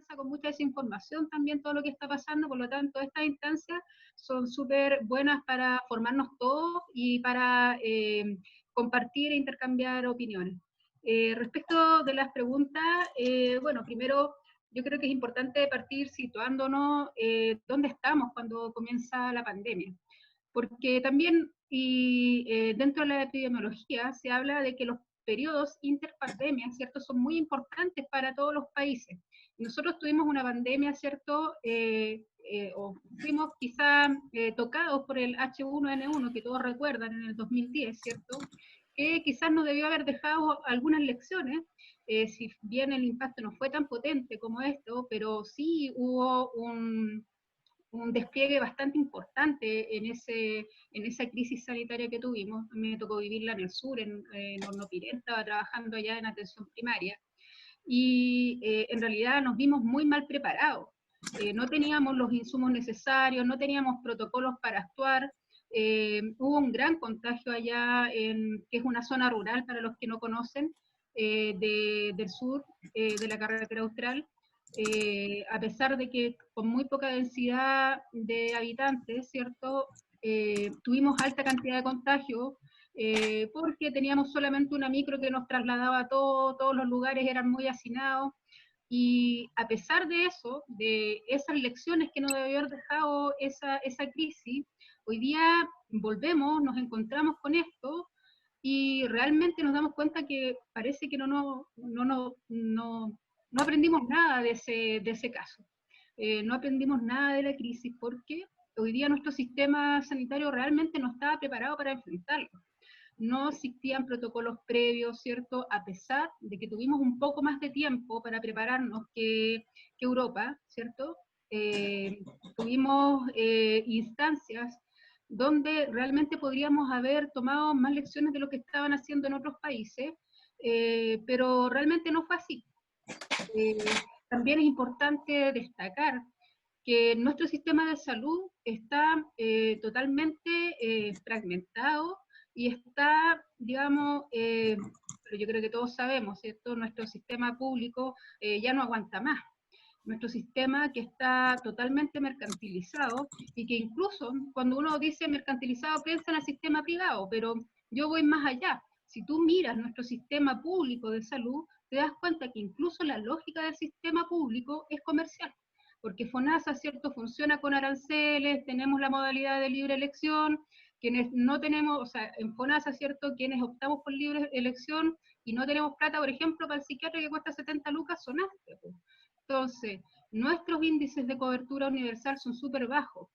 desconfianza, con mucha desinformación también todo lo que está pasando, por lo tanto estas instancias son súper buenas para formarnos todos y para compartir e intercambiar opiniones. Respecto de las preguntas, bueno, primero yo creo que es importante partir situándonos dónde estamos cuando comienza la pandemia, porque también dentro de la epidemiología se habla de que los periodos interpandemias, ¿cierto?, son muy importantes para todos los países. Nosotros tuvimos una pandemia, ¿cierto?, o fuimos quizá tocados por el H1N1, que todos recuerdan, en el 2010, ¿cierto?, que quizás nos debió haber dejado algunas lecciones, si bien el impacto no fue tan potente como esto, pero sí hubo un despliegue bastante importante en esa crisis sanitaria que tuvimos. A mí me tocó vivirla en el sur, en Hornopirén, estaba trabajando allá en atención primaria, y en realidad nos vimos muy mal preparados. No teníamos los insumos necesarios, no teníamos protocolos para actuar, hubo un gran contagio allá, que es una zona rural para los que no conocen, del sur, de la carretera austral, a pesar de que con muy poca densidad de habitantes, ¿cierto? Tuvimos alta cantidad de contagios, porque teníamos solamente una micro que nos trasladaba a todos los lugares eran muy hacinados, y a pesar de eso, de esas lecciones que nos debió haber dejado esa crisis, hoy día volvemos, nos encontramos con esto, y realmente nos damos cuenta que parece que no aprendimos nada de ese caso. No aprendimos nada de la crisis porque hoy día nuestro sistema sanitario realmente no estaba preparado para enfrentarlo. No existían protocolos previos, ¿cierto? A pesar de que tuvimos un poco más de tiempo para prepararnos que Europa, ¿cierto? Tuvimos instancias donde realmente podríamos haber tomado más lecciones de lo que estaban haciendo en otros países, pero realmente no fue así. También es importante destacar que nuestro sistema de salud está totalmente fragmentado y está, digamos, pero yo creo que todos sabemos, ¿cierto? Nuestro sistema público ya no aguanta más. Nuestro sistema que está totalmente mercantilizado y que incluso cuando uno dice mercantilizado piensa en el sistema privado, pero yo voy más allá. Si tú miras nuestro sistema público de salud, te das cuenta que incluso la lógica del sistema público es comercial, porque FONASA, ¿cierto?, funciona con aranceles, tenemos la modalidad de libre elección, quienes no tenemos, o sea, en FONASA, ¿cierto?, quienes optamos por libre elección y no tenemos plata, por ejemplo, para el psiquiatra que cuesta 70 lucas, son ASPE. Entonces, nuestros índices de cobertura universal son súper bajos.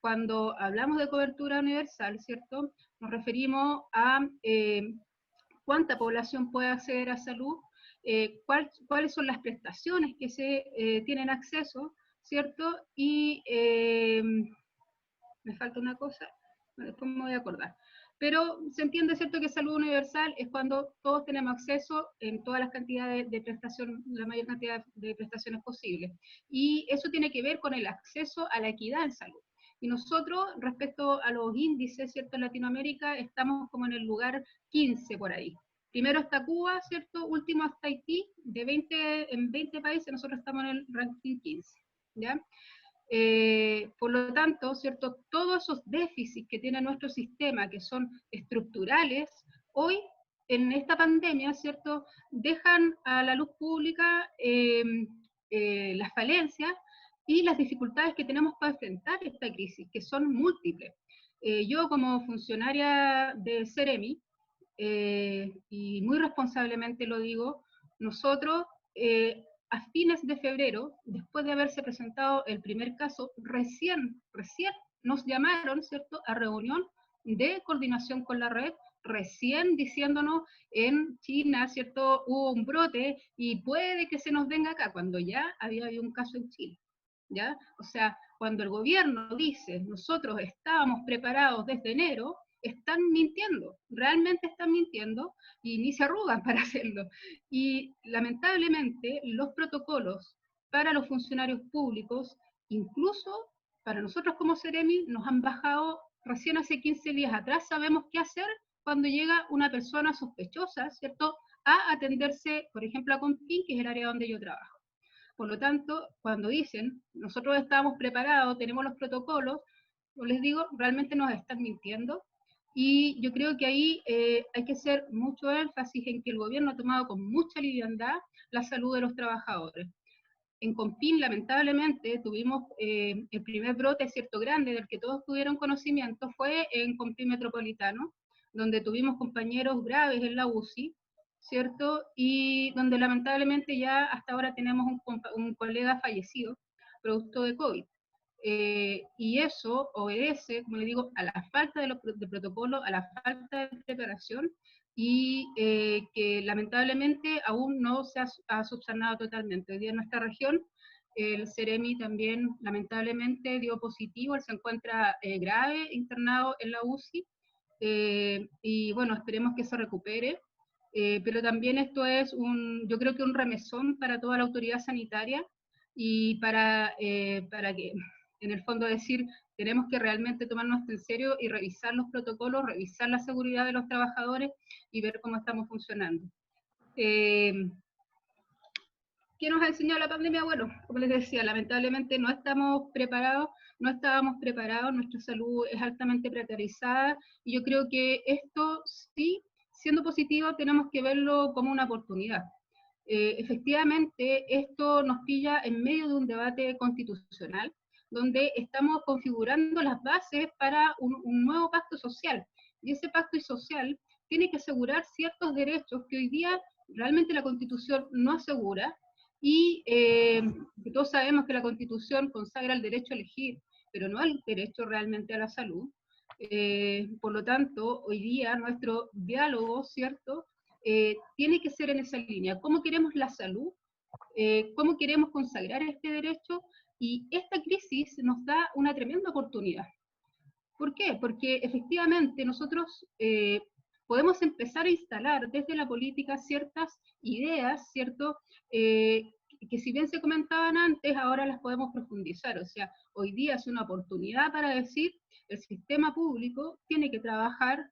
Cuando hablamos de cobertura universal, ¿cierto?, nos referimos a cuánta población puede acceder a salud, cuáles son las prestaciones que se tienen acceso, ¿cierto? Y me falta una cosa, después me voy a acordar. Pero se entiende, ¿cierto?, que salud universal es cuando todos tenemos acceso en todas las cantidades de prestación, la mayor cantidad de prestaciones posibles. Y eso tiene que ver con el acceso a la equidad en salud. Y nosotros, respecto a los índices, ¿cierto?, en Latinoamérica, estamos como en el lugar 15 por ahí. Primero está Cuba, ¿cierto? Último está Haití, en 20 países nosotros estamos en el ranking 15, ¿ya? Por lo tanto, ¿cierto?, todos esos déficits que tiene nuestro sistema, que son estructurales, hoy en esta pandemia, ¿cierto?, dejan a la luz pública las falencias y las dificultades que tenemos para enfrentar esta crisis, que son múltiples. Yo como funcionaria de Ceremi, y muy responsablemente lo digo, nosotros a fines de febrero, después de haberse presentado el primer caso, recién nos llamaron, ¿cierto?, a reunión de coordinación con la red, recién diciéndonos en China, ¿cierto?, hubo un brote y puede que se nos venga acá, cuando ya había habido un caso en Chile, ¿ya? O sea, cuando el gobierno dice, nosotros estábamos preparados desde enero, están mintiendo, realmente están mintiendo y ni se arrugan para hacerlo. Y lamentablemente los protocolos para los funcionarios públicos, incluso para nosotros como Ceremi, nos han bajado recién hace 15 días atrás, sabemos qué hacer cuando llega una persona sospechosa, ¿cierto?, a atenderse, por ejemplo, a Compin, que es el área donde yo trabajo. Por lo tanto, cuando dicen, nosotros estamos preparados, tenemos los protocolos, yo les digo, realmente nos están mintiendo. Y yo creo que ahí hay que hacer mucho énfasis en que el gobierno ha tomado con mucha liviandad la salud de los trabajadores. En Compín, lamentablemente, tuvimos el primer brote, cierto, grande, del que todos tuvieron conocimiento, fue en Compín Metropolitano, donde tuvimos compañeros graves en la UCI, ¿cierto? Y donde lamentablemente ya hasta ahora tenemos un colega fallecido, producto de COVID. Y eso obedece, como le digo, a la falta de protocolo, a la falta de preparación, y que lamentablemente aún no se ha subsanado totalmente. Hoy día en nuestra región, el Ceremi también lamentablemente dio positivo, él se encuentra grave, internado en la UCI, y bueno, esperemos que se recupere. Pero también esto es yo creo que un remesón para toda la autoridad sanitaria, y para que en el fondo decir, tenemos que realmente tomarnos en serio y revisar los protocolos, revisar la seguridad de los trabajadores y ver cómo estamos funcionando. ¿Qué nos ha enseñado la pandemia? Bueno, como les decía, lamentablemente no estábamos preparados, nuestra salud es altamente precarizada, y yo creo que esto sí, siendo positivo, tenemos que verlo como una oportunidad. Efectivamente, esto nos pilla en medio de un debate constitucional, donde estamos configurando las bases para un nuevo pacto social, y ese pacto social tiene que asegurar ciertos derechos que hoy día realmente la Constitución no asegura, y todos sabemos que la Constitución consagra el derecho a elegir, pero no el derecho realmente a la salud. Por lo tanto, hoy día nuestro diálogo, ¿cierto?, tiene que ser en esa línea. ¿Cómo queremos la salud? ¿Cómo queremos consagrar este derecho? Y esta crisis nos da una tremenda oportunidad. ¿Por qué? Porque efectivamente nosotros podemos empezar a instalar desde la política ciertas ideas, ¿cierto? Que si bien se comentaban antes, ahora las podemos profundizar. O sea, hoy día es una oportunidad para decir, el sistema público tiene que trabajar,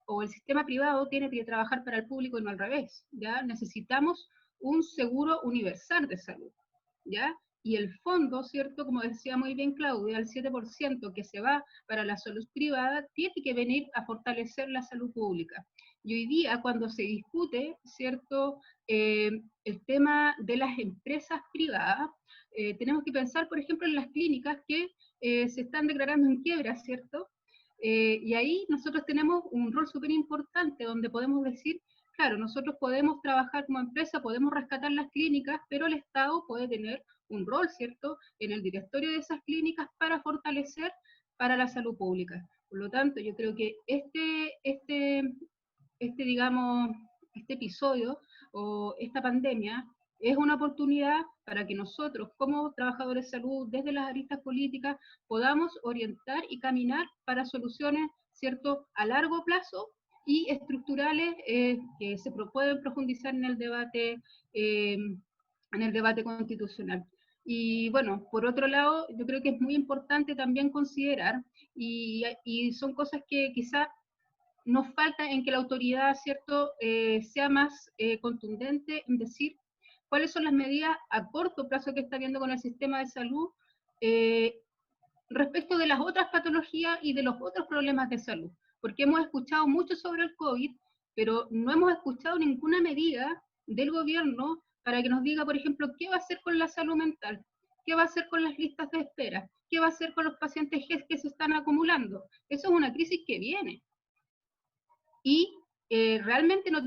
o el sistema privado tiene que trabajar para el público y no al revés, ¿ya? Necesitamos un seguro universal de salud, ¿ya? Y el fondo, ¿cierto? Como decía muy bien Claudia, el 7% que se va para la salud privada tiene que venir a fortalecer la salud pública. Y hoy día, cuando se discute, ¿cierto?, el tema de las empresas privadas, tenemos que pensar, por ejemplo, en las clínicas que se están declarando en quiebra, ¿cierto? Y ahí nosotros tenemos un rol súper importante, donde podemos decir, claro, nosotros podemos trabajar como empresa, podemos rescatar las clínicas, pero el Estado puede tener un rol, ¿cierto?, en el directorio de esas clínicas para fortalecer para la salud pública. Por lo tanto, yo creo que digamos, este episodio o esta pandemia es una oportunidad para que nosotros, como trabajadores de salud, desde las aristas políticas, podamos orientar y caminar para soluciones, ¿cierto?, a largo plazo y estructurales, que se pueden profundizar en el debate constitucional. Y bueno, por otro lado, yo creo que es muy importante también considerar, y son cosas que quizá nos falta en que la autoridad, ¿cierto?, sea más contundente en decir cuáles son las medidas a corto plazo que está viendo con el sistema de salud, eh, respecto de las otras patologías y de los otros problemas de salud. Porque hemos escuchado mucho sobre el COVID, pero no hemos escuchado ninguna medida del gobierno para que nos diga, por ejemplo, qué va a hacer con la salud mental, qué va a hacer con las listas de espera, qué va a hacer con los pacientes que se están acumulando. Eso es una crisis que viene. Y realmente no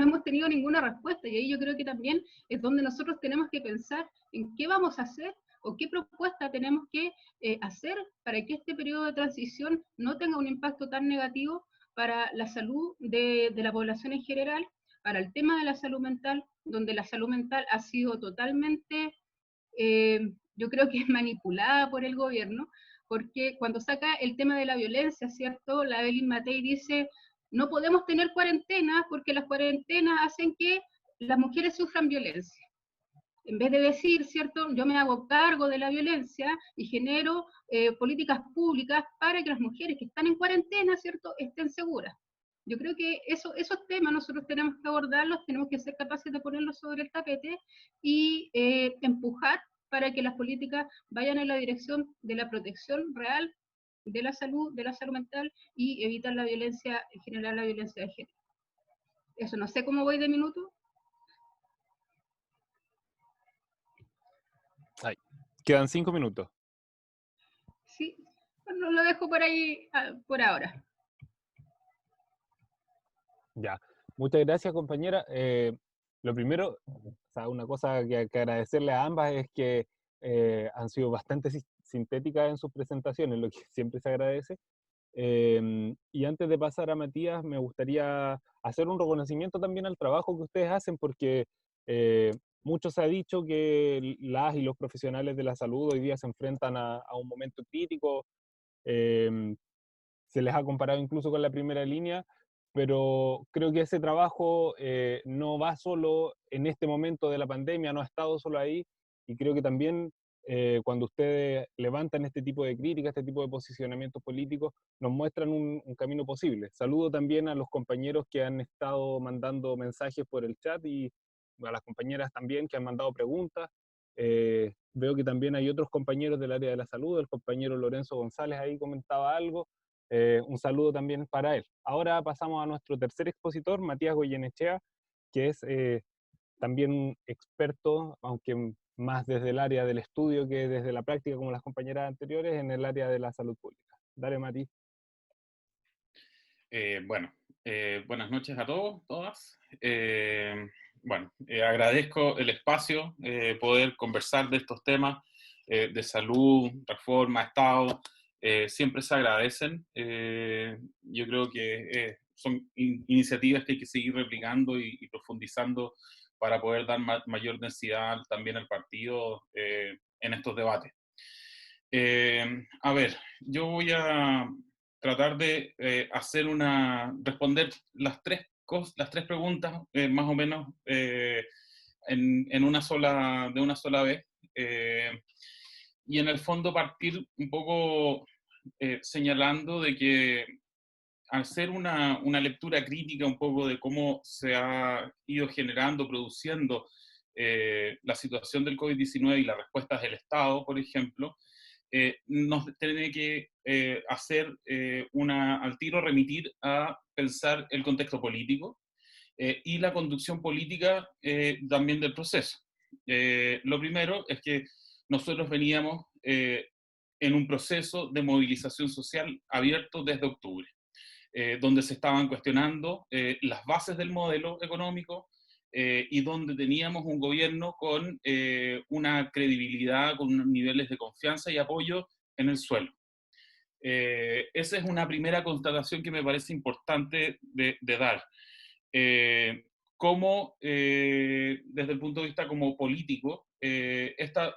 hemos tenido ninguna respuesta, y ahí yo creo que también es donde nosotros tenemos que pensar en qué vamos a hacer o qué propuesta tenemos que hacer para que este periodo de transición no tenga un impacto tan negativo para la salud de la población en general, para el tema de la salud mental, donde la salud mental ha sido totalmente, yo creo que es manipulada por el gobierno, porque cuando saca el tema de la violencia, ¿cierto? La Evelyn Matei dice, no podemos tener cuarentenas porque las cuarentenas hacen que las mujeres sufran violencia. En vez de decir, ¿cierto?, yo me hago cargo de la violencia y genero políticas públicas para que las mujeres que están en cuarentena, ¿cierto?, estén seguras. Yo creo que esos temas nosotros tenemos que abordarlos, tenemos que ser capaces de ponerlos sobre el tapete y empujar para que las políticas vayan en la dirección de la protección real de la salud mental y evitar la violencia, en general la violencia de género. Eso, no sé cómo voy de minuto. Ay, quedan 5 minutos. Sí, bueno, lo dejo por ahí por ahora. Ya. Muchas gracias, compañera. Lo primero, o sea, una cosa que agradecerle a ambas es que han sido bastante sintéticas en sus presentaciones, lo que siempre se agradece. Y antes de pasar a Matías, me gustaría hacer un reconocimiento también al trabajo que ustedes hacen, porque mucho se ha dicho que las y los profesionales de la salud hoy día se enfrentan a un momento crítico. eh, Se les ha comparado incluso con la primera línea, pero creo que ese trabajo no va solo en este momento de la pandemia, no ha estado solo ahí, y creo que también cuando ustedes levantan este tipo de críticas, este tipo de posicionamientos políticos, nos muestran un camino posible. Saludo también a los compañeros que han estado mandando mensajes por el chat y a las compañeras también que han mandado preguntas. Veo que también hay otros compañeros del área de la salud, el compañero Lorenzo González ahí comentaba algo. Un saludo también para él. Ahora pasamos a nuestro tercer expositor, Matías Goyenechea, que es también un experto, aunque más desde el área del estudio que desde la práctica, como las compañeras anteriores, en el área de la salud pública. Dale, Mati. Bueno, buenas noches a todos, todas. Agradezco el espacio, poder conversar de estos temas de salud, reforma, Estado, siempre se agradecen. Yo creo que son iniciativas que hay que seguir replicando y profundizando para poder dar mayor densidad también al partido en estos debates. A ver, yo voy a tratar de responder las tres preguntas más o menos de una sola vez. Y en el fondo partir un poco señalando de que hacer una lectura crítica un poco de cómo se ha ido generando, produciendo la situación del COVID-19 y las respuestas del Estado, por ejemplo, nos tiene que al tiro remitir a pensar el contexto político y la conducción política también del proceso. Lo primero es que nosotros veníamos en un proceso de movilización social abierto desde octubre, donde se estaban cuestionando las bases del modelo económico, y donde teníamos un gobierno con una credibilidad, con unos niveles de confianza y apoyo en el suelo. Esa es una primera constatación que me parece importante de dar. Desde el punto de vista como político,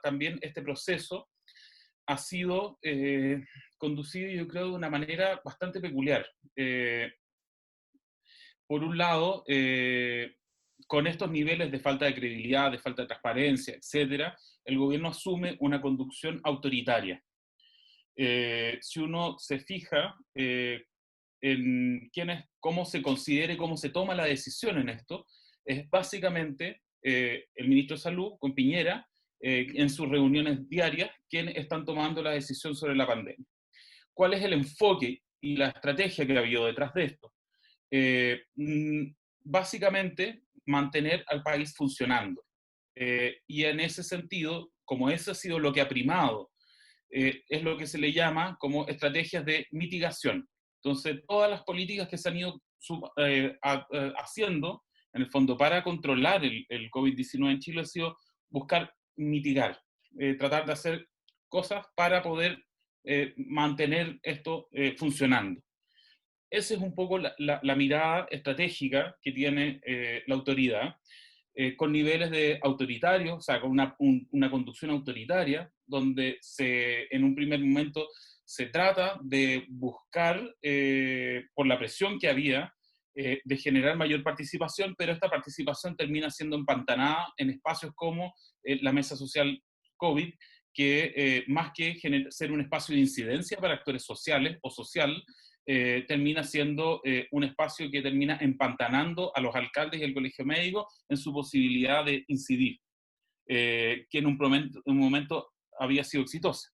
también este proceso ha sido conducido, yo creo, de una manera bastante peculiar. Por un lado, con estos niveles de falta de credibilidad, de falta de transparencia, etcétera, el gobierno asume una conducción autoritaria. Si uno se fija en cómo se considera y cómo se toma la decisión en esto, es básicamente el ministro de Salud, con Piñera, en sus reuniones diarias, quienes están tomando la decisión sobre la pandemia. ¿Cuál es el enfoque y la estrategia que ha habido detrás de esto? Básicamente mantener al país funcionando. Y en ese sentido, como eso ha sido lo que ha primado, es lo que se le llama como estrategias de mitigación. Entonces, todas las políticas que se han ido haciendo, en el fondo, para controlar el COVID-19 en Chile ha sido buscar mitigar, tratar de hacer cosas para poder mantener esto funcionando. Esa es un poco la mirada estratégica que tiene la autoridad, con niveles de autoritario, o sea, con una conducción autoritaria, donde en un primer momento se trata de buscar, por la presión que había, de generar mayor participación, pero esta participación termina siendo empantanada en espacios como la mesa social COVID, que más que ser un espacio de incidencia para actores sociales o social, termina siendo un espacio que termina empantanando a los alcaldes y el colegio médico en su posibilidad de incidir, que en un momento había sido exitosa.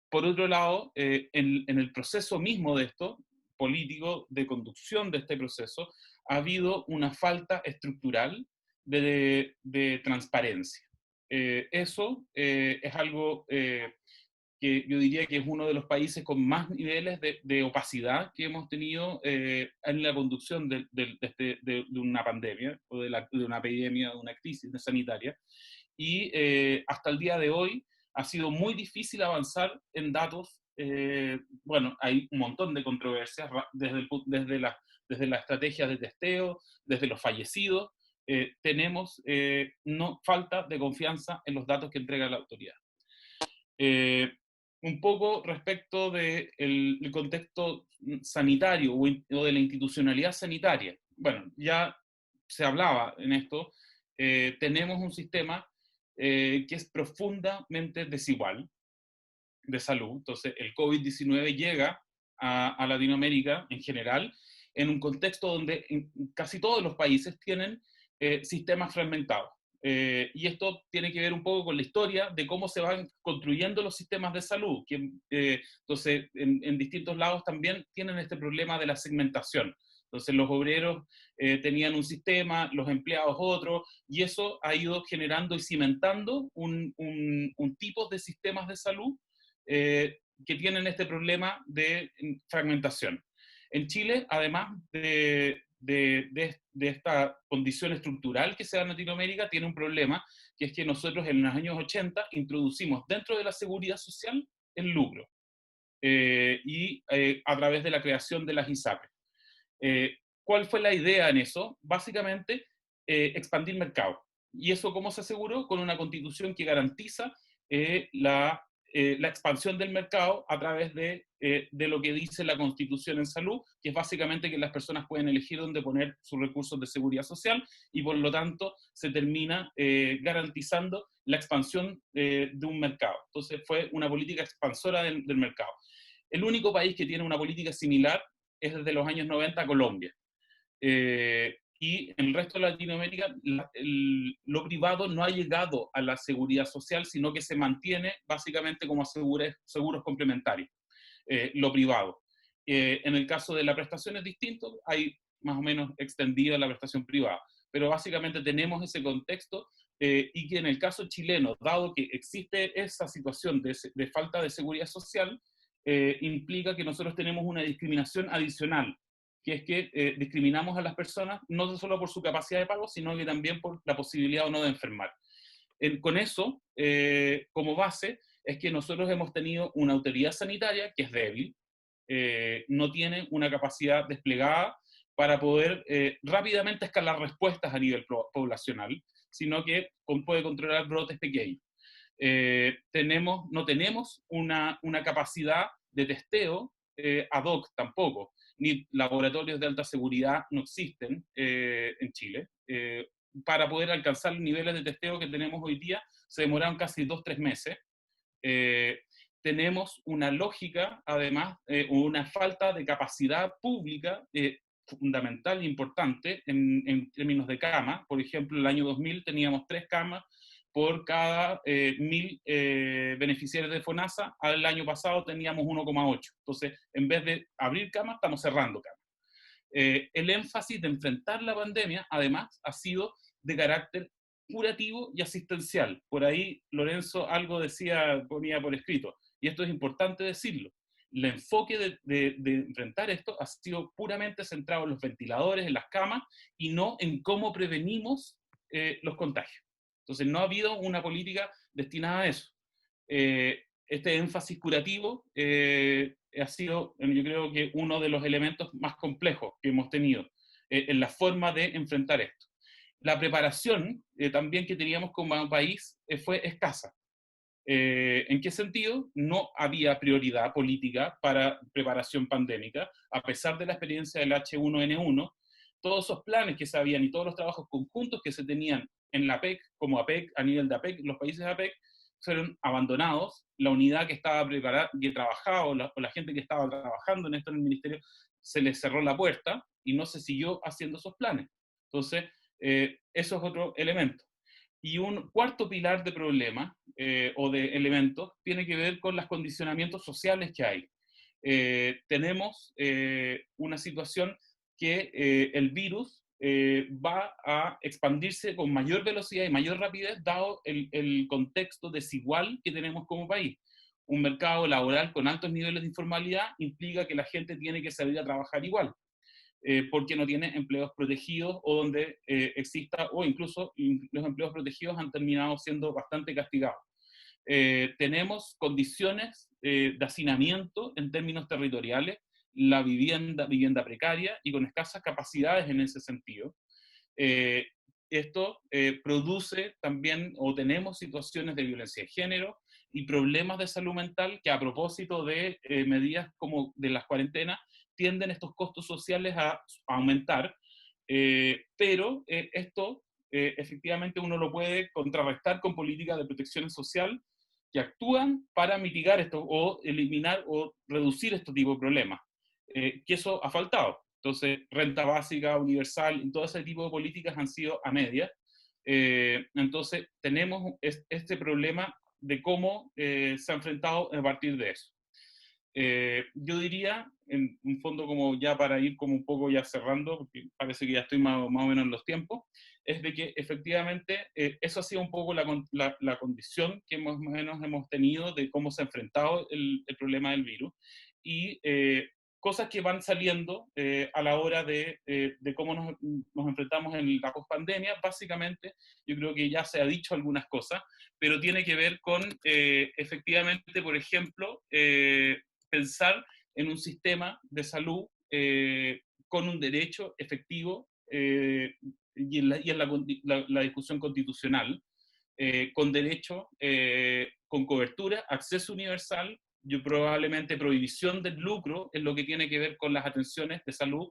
Por otro lado, en el proceso mismo de esto, político, de conducción de este proceso, ha habido una falta estructural de transparencia. Eso es algo que yo diría que es uno de los países con más niveles de opacidad que hemos tenido en la conducción de una pandemia, o de una epidemia, de una crisis sanitaria. Y hasta el día de hoy ha sido muy difícil avanzar en datos. Bueno, hay un montón de controversias desde la estrategia de testeo, desde los fallecidos. Tenemos falta de confianza en los datos que entrega la autoridad. Un poco respecto del contexto sanitario o de la institucionalidad sanitaria. Bueno, ya se hablaba en esto, tenemos un sistema que es profundamente desigual de salud. Entonces, el COVID-19 llega a Latinoamérica en general en un contexto donde casi todos los países tienen sistemas fragmentados. Y esto tiene que ver un poco con la historia de cómo se van construyendo los sistemas de salud. Entonces, en distintos lados también tienen este problema de la segmentación. Entonces, los obreros tenían un sistema, los empleados otro, y eso ha ido generando y cimentando un tipo de sistemas de salud que tienen este problema de fragmentación. En Chile, además de esta condición estructural que se da en Latinoamérica, tiene un problema, que es que nosotros en los años 80 introducimos dentro de la seguridad social el lucro, a través de la creación de las ISAPRES. ¿Cuál fue la idea en eso? Básicamente, expandir mercado. ¿Y eso cómo se aseguró? Con una constitución que garantiza la expansión del mercado a través de lo que dice la Constitución en salud, que es básicamente que las personas pueden elegir dónde poner sus recursos de seguridad social, y por lo tanto se termina garantizando la expansión de un mercado. Entonces fue una política expansora del mercado. El único país que tiene una política similar es desde los años 90 Colombia. Y en el resto de Latinoamérica lo privado no ha llegado a la seguridad social, sino que se mantiene básicamente como seguros complementarios, lo privado. En el caso de la prestación es distinto, hay más o menos extendida la prestación privada, pero básicamente tenemos ese contexto y que en el caso chileno, dado que existe esa situación de falta de seguridad social, implica que nosotros tenemos una discriminación adicional, que es que discriminamos a las personas no solo por su capacidad de pago, sino que también por la posibilidad o no de enfermar. Con eso, como base, es que nosotros hemos tenido una autoridad sanitaria que es débil, no tiene una capacidad desplegada para poder rápidamente escalar respuestas a nivel poblacional, sino que puede controlar brotes pequeños. No tenemos una capacidad de testeo ad hoc tampoco, ni laboratorios de alta seguridad no existen en Chile. Para poder alcanzar los niveles de testeo que tenemos hoy día, se demoraron casi 2-3 meses. Tenemos una lógica, además, una falta de capacidad pública fundamental e importante en términos de cama. Por ejemplo, el año 2000 teníamos 3 camas por cada 1000 beneficiarios de FONASA. Al año pasado teníamos 1,8. Entonces, en vez de abrir camas, estamos cerrando camas. El énfasis de enfrentar la pandemia, además, ha sido de carácter curativo y asistencial. Por ahí Lorenzo algo ponía por escrito, y esto es importante decirlo. El enfoque de enfrentar esto ha sido puramente centrado en los ventiladores, en las camas, y no en cómo prevenimos los contagios. Entonces no ha habido una política destinada a eso. Este énfasis curativo ha sido, yo creo que uno de los elementos más complejos que hemos tenido en la forma de enfrentar esto. La preparación también que teníamos como país fue escasa. ¿En qué sentido? No había prioridad política para preparación pandémica, a pesar de la experiencia del H1N1. Todos esos planes que se habían y todos los trabajos conjuntos que se tenían en la APEC, como APEC, a nivel de APEC, los países APEC, fueron abandonados, la unidad que estaba preparada, que trabajaba, o la gente que estaba trabajando en esto en el ministerio, se les cerró la puerta y no se siguió haciendo esos planes. Entonces, eso es otro elemento. Y un cuarto pilar de problema o de elementos tiene que ver con los condicionamientos sociales que hay. Tenemos una situación que el virus va a expandirse con mayor velocidad y mayor rapidez, dado el contexto desigual que tenemos como país. Un mercado laboral con altos niveles de informalidad implica que la gente tiene que salir a trabajar igual, porque no tiene empleos protegidos o donde exista, o incluso los empleos protegidos han terminado siendo bastante castigados. Tenemos condiciones de hacinamiento en términos territoriales, la vivienda precaria y con escasas capacidades en ese sentido. Esto produce también, o tenemos situaciones de violencia de género y problemas de salud mental que, a propósito de medidas como de las cuarentenas, tienden estos costos sociales a aumentar, pero esto efectivamente uno lo puede contrarrestar con políticas de protección social que actúan para mitigar esto o eliminar o reducir este tipo de problemas, que eso ha faltado. Entonces, renta básica, universal, y todo ese tipo de políticas han sido a medias. Entonces, tenemos este problema de cómo se ha enfrentado a partir de eso. Yo diría, en un fondo, como ya para ir como un poco ya cerrando, porque parece que ya estoy más o menos en los tiempos, es de que efectivamente eso ha sido un poco la condición que más o menos hemos tenido de cómo se ha enfrentado el problema del virus, y cosas que van saliendo a la hora de cómo nos enfrentamos en la pospandemia. Básicamente, yo creo que ya se ha dicho algunas cosas, pero tiene que ver con, efectivamente, por ejemplo, pensar en un sistema de salud con un derecho efectivo y en la discusión constitucional, con derecho, con cobertura, acceso universal, yo probablemente prohibición del lucro en lo que tiene que ver con las atenciones de salud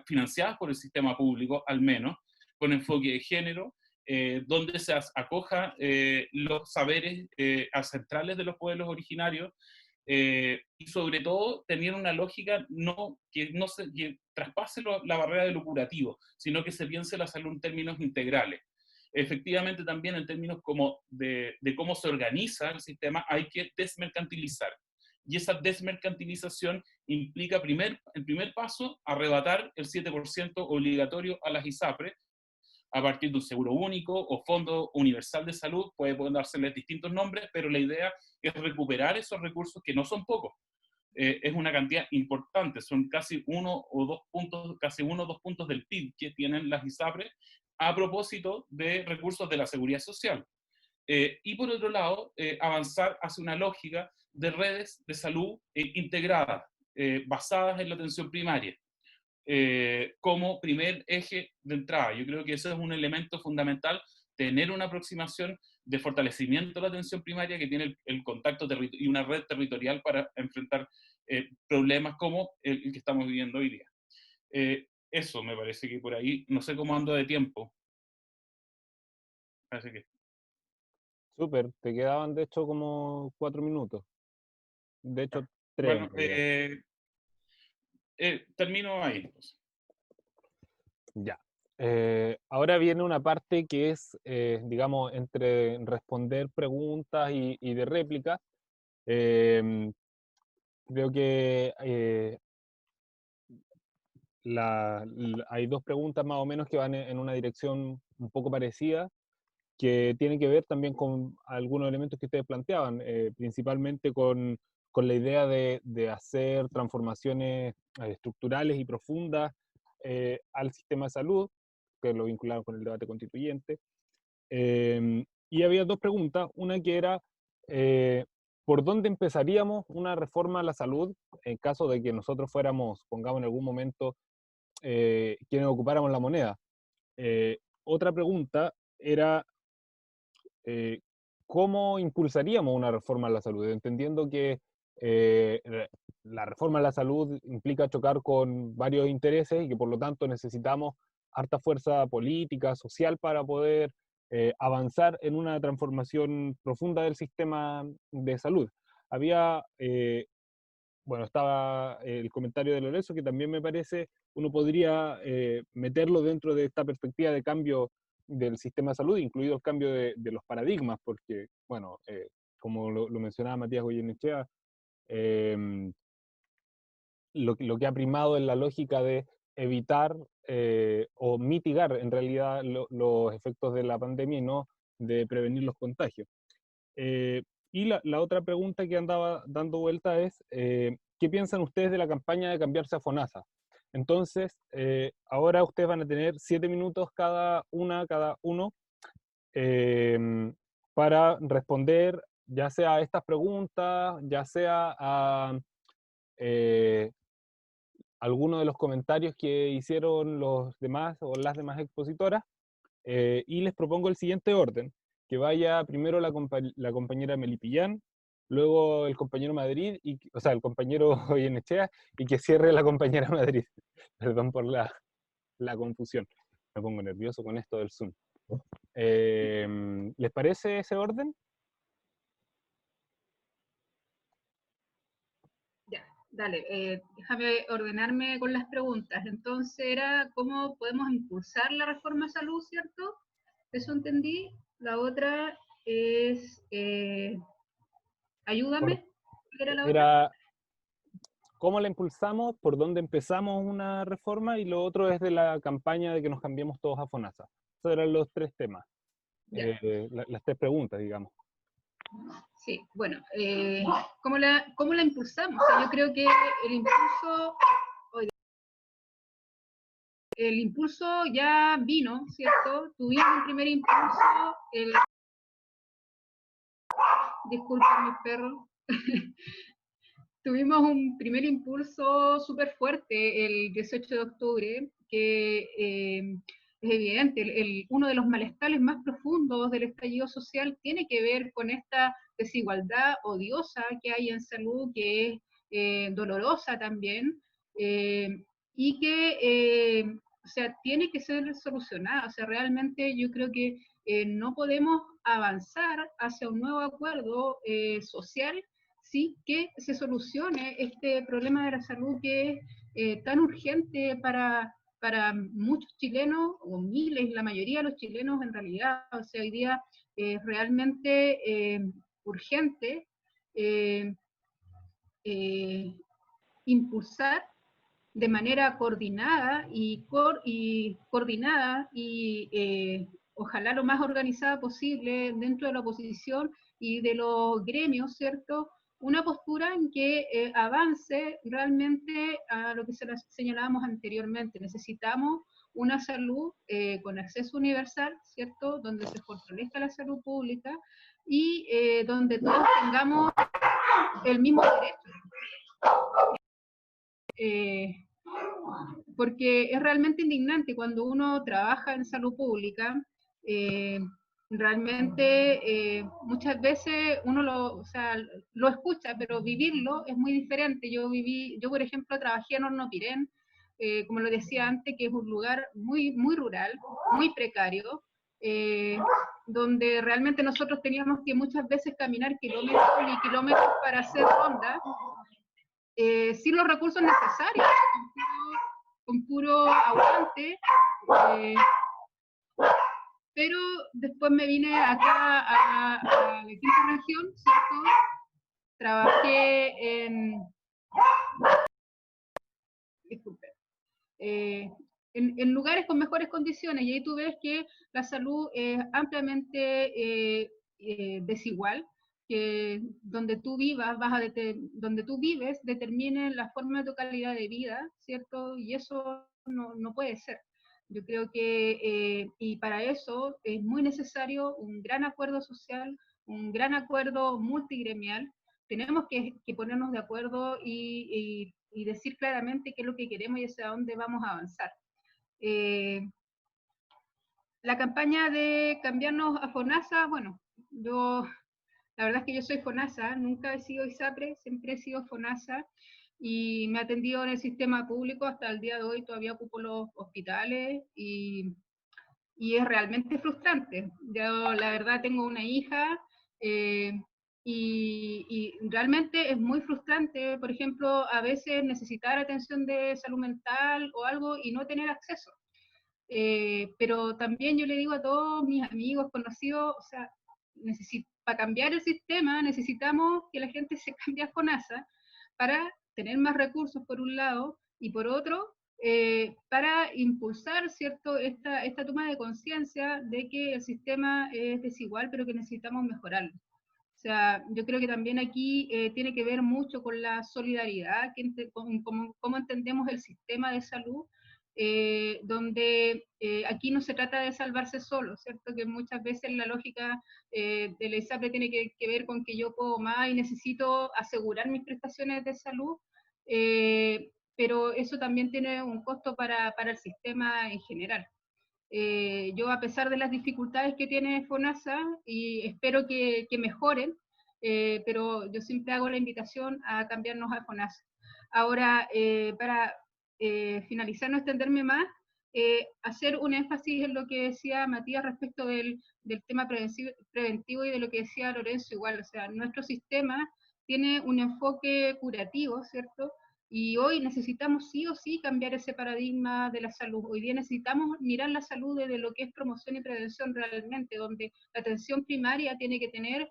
financiadas por el sistema público, al menos, con enfoque de género, donde se acoja los saberes ancestrales de los pueblos originarios, y sobre todo tener una lógica que traspase la barrera de lo curativo, sino que se piense la salud en términos integrales. Efectivamente, también en términos como de cómo se organiza el sistema, hay que desmercantilizar. Y esa desmercantilización implica, el primer paso, arrebatar el 7% obligatorio a las ISAPRES, a partir de un seguro único o fondo universal de salud. Pueden dárseles distintos nombres, pero la idea es recuperar esos recursos, que no son pocos. Es una cantidad importante, son casi 1 o 2 puntos del PIB que tienen las ISAPRES a propósito de recursos de la seguridad social. Y por otro lado, avanzar hacia una lógica de redes de salud integradas, basadas en la atención primaria, como primer eje de entrada. Yo creo que eso es un elemento fundamental, tener una aproximación de fortalecimiento de la atención primaria que tiene el contacto y una red territorial para enfrentar problemas como el que estamos viviendo hoy día. Eso me parece que por ahí, no sé cómo ando de tiempo. Así que... Súper, te quedaban de hecho como 4 minutos. De hecho, 3 Bueno, en realidad. termino ahí. Ya. Ahora viene una parte que es, digamos, entre responder preguntas y de réplica. Creo que hay dos preguntas más o menos que van en una dirección un poco parecida, que tienen que ver también con algunos elementos que ustedes planteaban, principalmente con la idea de hacer transformaciones estructurales y profundas al sistema de salud, que lo vincularon con el debate constituyente. Y había dos preguntas, una que era, ¿por dónde empezaríamos una reforma a la salud en caso de que nosotros fuéramos, pongamos en algún momento, quienes ocupáramos la moneda? Otra pregunta era, ¿cómo impulsaríamos una reforma a la salud? Entendiendo que eh, la reforma a la salud implica chocar con varios intereses y que por lo tanto necesitamos harta fuerza política, social para poder avanzar en una transformación profunda del sistema de salud. Había, bueno, estaba el comentario de Lorenzo, que también me parece, uno podría meterlo dentro de esta perspectiva de cambio del sistema de salud, incluido el cambio de los paradigmas, porque, bueno, como lo mencionaba Matías Goyenechea, lo que ha primado es la lógica de evitar o mitigar en realidad los efectos de la pandemia y no de prevenir los contagios. Y la otra pregunta que andaba dando vuelta es, ¿qué piensan ustedes de la campaña de cambiarse a FONASA? Entonces, ahora ustedes van a tener 7 minutos cada uno, para responder ya sea a estas preguntas, ya sea a algunos de los comentarios que hicieron los demás o las demás expositoras, y les propongo el siguiente orden: que vaya primero la compañera Melipillán, luego el compañero Madrid, o sea, el compañero Goyenechea, y que cierre la compañera Madrid. Perdón por la confusión, me pongo nervioso con esto del Zoom. ¿Les parece ese orden? Dale, déjame ordenarme con las preguntas. Entonces era cómo podemos impulsar la reforma a salud, ¿cierto? Eso entendí. La otra es, ayúdame. ¿Cuál era la otra? Era cómo la impulsamos, por dónde empezamos una reforma, y lo otro es de la campaña de que nos cambiemos todos a FONASA. Esos eran los 3 temas, las 3 preguntas, digamos. Sí, bueno, ¿cómo la impulsamos? O sea, yo creo que el impulso ya vino, ¿cierto? Tuvimos un primer impulso, disculpen mis perros, tuvimos un primer impulso súper fuerte el 18 de octubre, que es evidente, uno de los malestares más profundos del estallido social tiene que ver con esta desigualdad odiosa que hay en salud, que es dolorosa también, y que o sea, tiene que ser solucionada. O sea, realmente yo creo que no podemos avanzar hacia un nuevo acuerdo social sí que se solucione este problema de la salud que es tan urgente para muchos chilenos, o miles, la mayoría de los chilenos en realidad. O sea, hoy día es realmente urgente impulsar de manera coordinada y ojalá lo más organizada posible dentro de la oposición y de los gremios, ¿cierto? Una postura en que avance realmente a lo que señalábamos anteriormente. Necesitamos una salud con acceso universal, ¿cierto? Donde se fortalezca la salud pública y donde todos tengamos el mismo derecho. Porque es realmente indignante cuando uno trabaja en salud pública, realmente muchas veces uno o sea, lo escucha, pero vivirlo es muy diferente. Yo, por ejemplo, trabajé en Horno Pirén, como lo decía antes, que es un lugar muy, muy rural, muy precario, donde realmente nosotros teníamos que muchas veces caminar kilómetros y kilómetros para hacer rondas, sin los recursos necesarios, con puro aguante, pero después me vine acá a la quinta región, ¿cierto? Trabajé disculpe, en lugares con mejores condiciones, y ahí tú ves que la salud es ampliamente desigual, que donde tú vivas, donde tú vives determine la forma de tu calidad de vida, ¿cierto? Y eso no puede ser. Yo creo que, y para eso es muy necesario un gran acuerdo social, un gran acuerdo multigremial. Tenemos que ponernos de acuerdo y decir claramente qué es lo que queremos y hacia dónde vamos a avanzar. La campaña de cambiarnos a FONASA, bueno, la verdad es que yo soy FONASA, nunca he sido ISAPRE, siempre he sido FONASA, y me he atendido en el sistema público hasta el día de hoy, todavía ocupo los hospitales, y y es realmente frustrante. Yo la verdad tengo una hija y realmente es muy frustrante, por ejemplo, a veces necesitar atención de salud mental o algo y no tener acceso. Pero también yo le digo a todos mis amigos, conocidos, o sea, para cambiar el sistema necesitamos que la gente se cambie a FONASA para tener más recursos por un lado y por otro, para impulsar, ¿cierto?, esta toma de conciencia de que el sistema es desigual, pero que necesitamos mejorarlo. O sea, yo creo que también aquí tiene que ver mucho con la solidaridad, con cómo entendemos el sistema de salud, donde aquí no se trata de salvarse solo, ¿cierto? Que muchas veces la lógica de la ISAPRE tiene que ver con que yo puedo más y necesito asegurar mis prestaciones de salud, pero eso también tiene un costo para el sistema en general. Yo, a pesar de las dificultades que tiene FONASA, y espero que mejoren, pero yo siempre hago la invitación a cambiarnos a FONASA. Ahora, para finalizar, no extenderme más, hacer un énfasis en lo que decía Matías respecto del tema preventivo y de lo que decía Lorenzo igual. O sea, nuestro sistema tiene un enfoque curativo, ¿cierto? Y hoy necesitamos sí o sí cambiar ese paradigma de la salud. Hoy día necesitamos mirar la salud desde lo que es promoción y prevención realmente, donde la atención primaria tiene que tener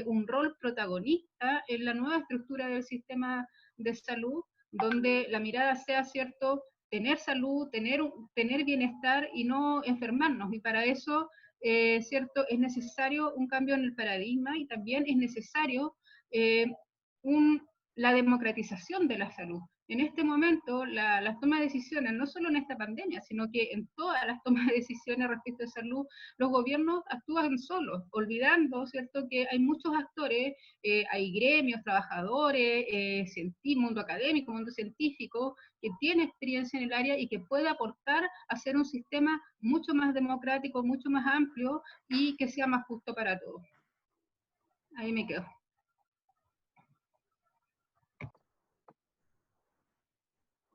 un rol protagonista en la nueva estructura del sistema de salud, donde la mirada sea, ¿cierto?, tener salud, tener bienestar y no enfermarnos. Y para eso, ¿cierto?, es necesario un cambio en el paradigma y también es necesario eh, un la democratización de la salud. En este momento, las tomas de decisiones, no solo en esta pandemia, sino que en todas las tomas de decisiones respecto a salud, los gobiernos actúan solos, olvidando, ¿cierto?, que hay muchos actores, hay gremios, trabajadores, mundo académico, mundo científico, que tiene experiencia en el área y que puede aportar a hacer un sistema mucho más democrático, mucho más amplio y que sea más justo para todos. Ahí me quedo.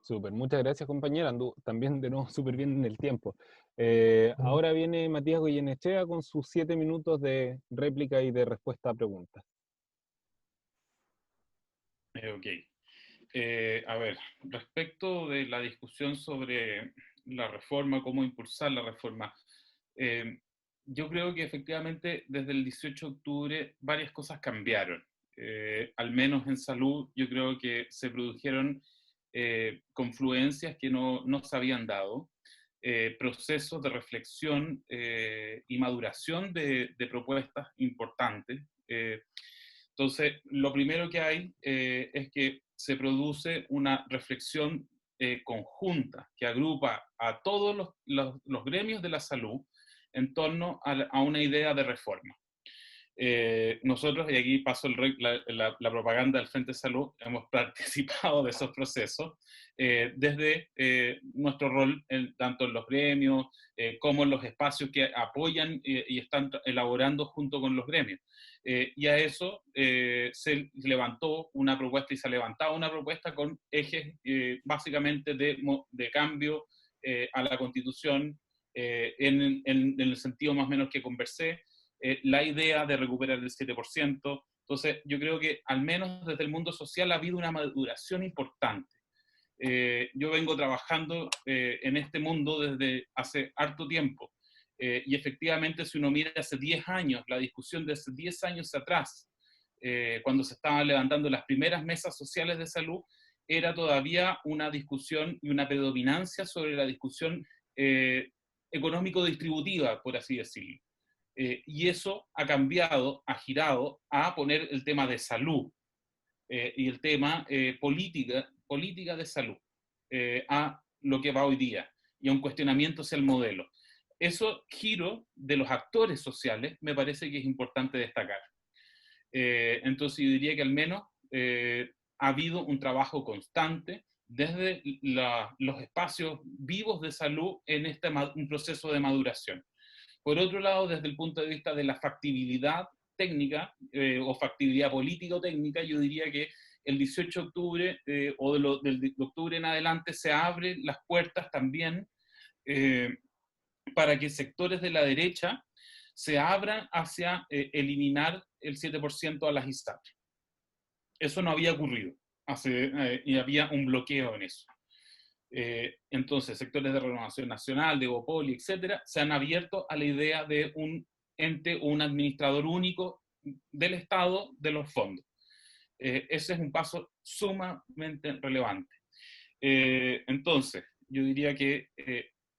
Súper, muchas gracias compañera, anduvo también de nuevo súper bien en el tiempo. Ahora viene Matías Goyenechea con sus 7 minutos de réplica y de respuesta a preguntas. Ok. A ver, respecto de la discusión sobre la reforma, cómo impulsar la reforma, yo creo que efectivamente desde el 18 de octubre varias cosas cambiaron. Al menos en salud, yo creo que se produjeron confluencias que no se habían dado, procesos de reflexión y maduración de propuestas importantes. Entonces, lo primero que hay es que se produce una reflexión conjunta que agrupa a todos los gremios de la salud en torno a una idea de reforma. Nosotros, y aquí paso la propaganda del Frente de Salud, hemos participado de esos procesos desde nuestro rol tanto en los gremios como en los espacios que apoyan y están elaborando junto con los gremios. Y a eso se levantó una propuesta y se ha levantado una propuesta con ejes básicamente de cambio a la Constitución en el sentido más o menos que conversé, la idea de recuperar el 7%. Entonces, yo creo que al menos desde el mundo social ha habido una maduración importante. Yo vengo trabajando en este mundo desde hace harto tiempo. Y efectivamente, si uno mira hace 10 años, la discusión de hace 10 años atrás, cuando se estaban levantando las primeras mesas sociales de salud, era todavía una discusión y una predominancia sobre la discusión económico-distributiva, por así decirlo. Y eso ha cambiado, ha girado a poner el tema de salud y el tema política de salud a lo que va hoy día y a un cuestionamiento hacia el modelo. Eso giro de los actores sociales me parece que es importante destacar. Entonces yo diría que al menos ha habido un trabajo constante desde los espacios vivos de salud en un proceso de maduración. Por otro lado, desde el punto de vista de la factibilidad técnica o factibilidad político-técnica, yo diría que el 18 de octubre del octubre en adelante se abren las puertas también para que sectores de la derecha se abran hacia eliminar el 7% a las ISAPRES. Eso no había ocurrido, y había un bloqueo en eso. Entonces, sectores de Renovación Nacional, de Bopoli, etcétera, se han abierto a la idea de un ente, un administrador único del Estado de los fondos. Ese es un paso sumamente relevante. Entonces, yo diría que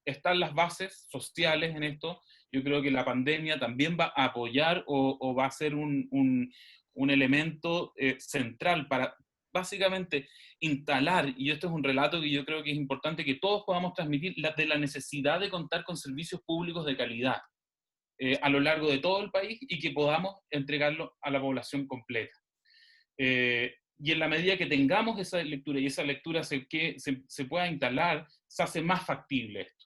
están las bases sociales en esto. Yo creo que la pandemia también va a apoyar o va a ser un elemento central para básicamente instalar, y esto es un relato que yo creo que es importante que todos podamos transmitir, de la necesidad de contar con servicios públicos de calidad a lo largo de todo el país y que podamos entregarlo a la población completa. Y en la medida que tengamos esa lectura y esa lectura se pueda instalar, se hace más factible esto.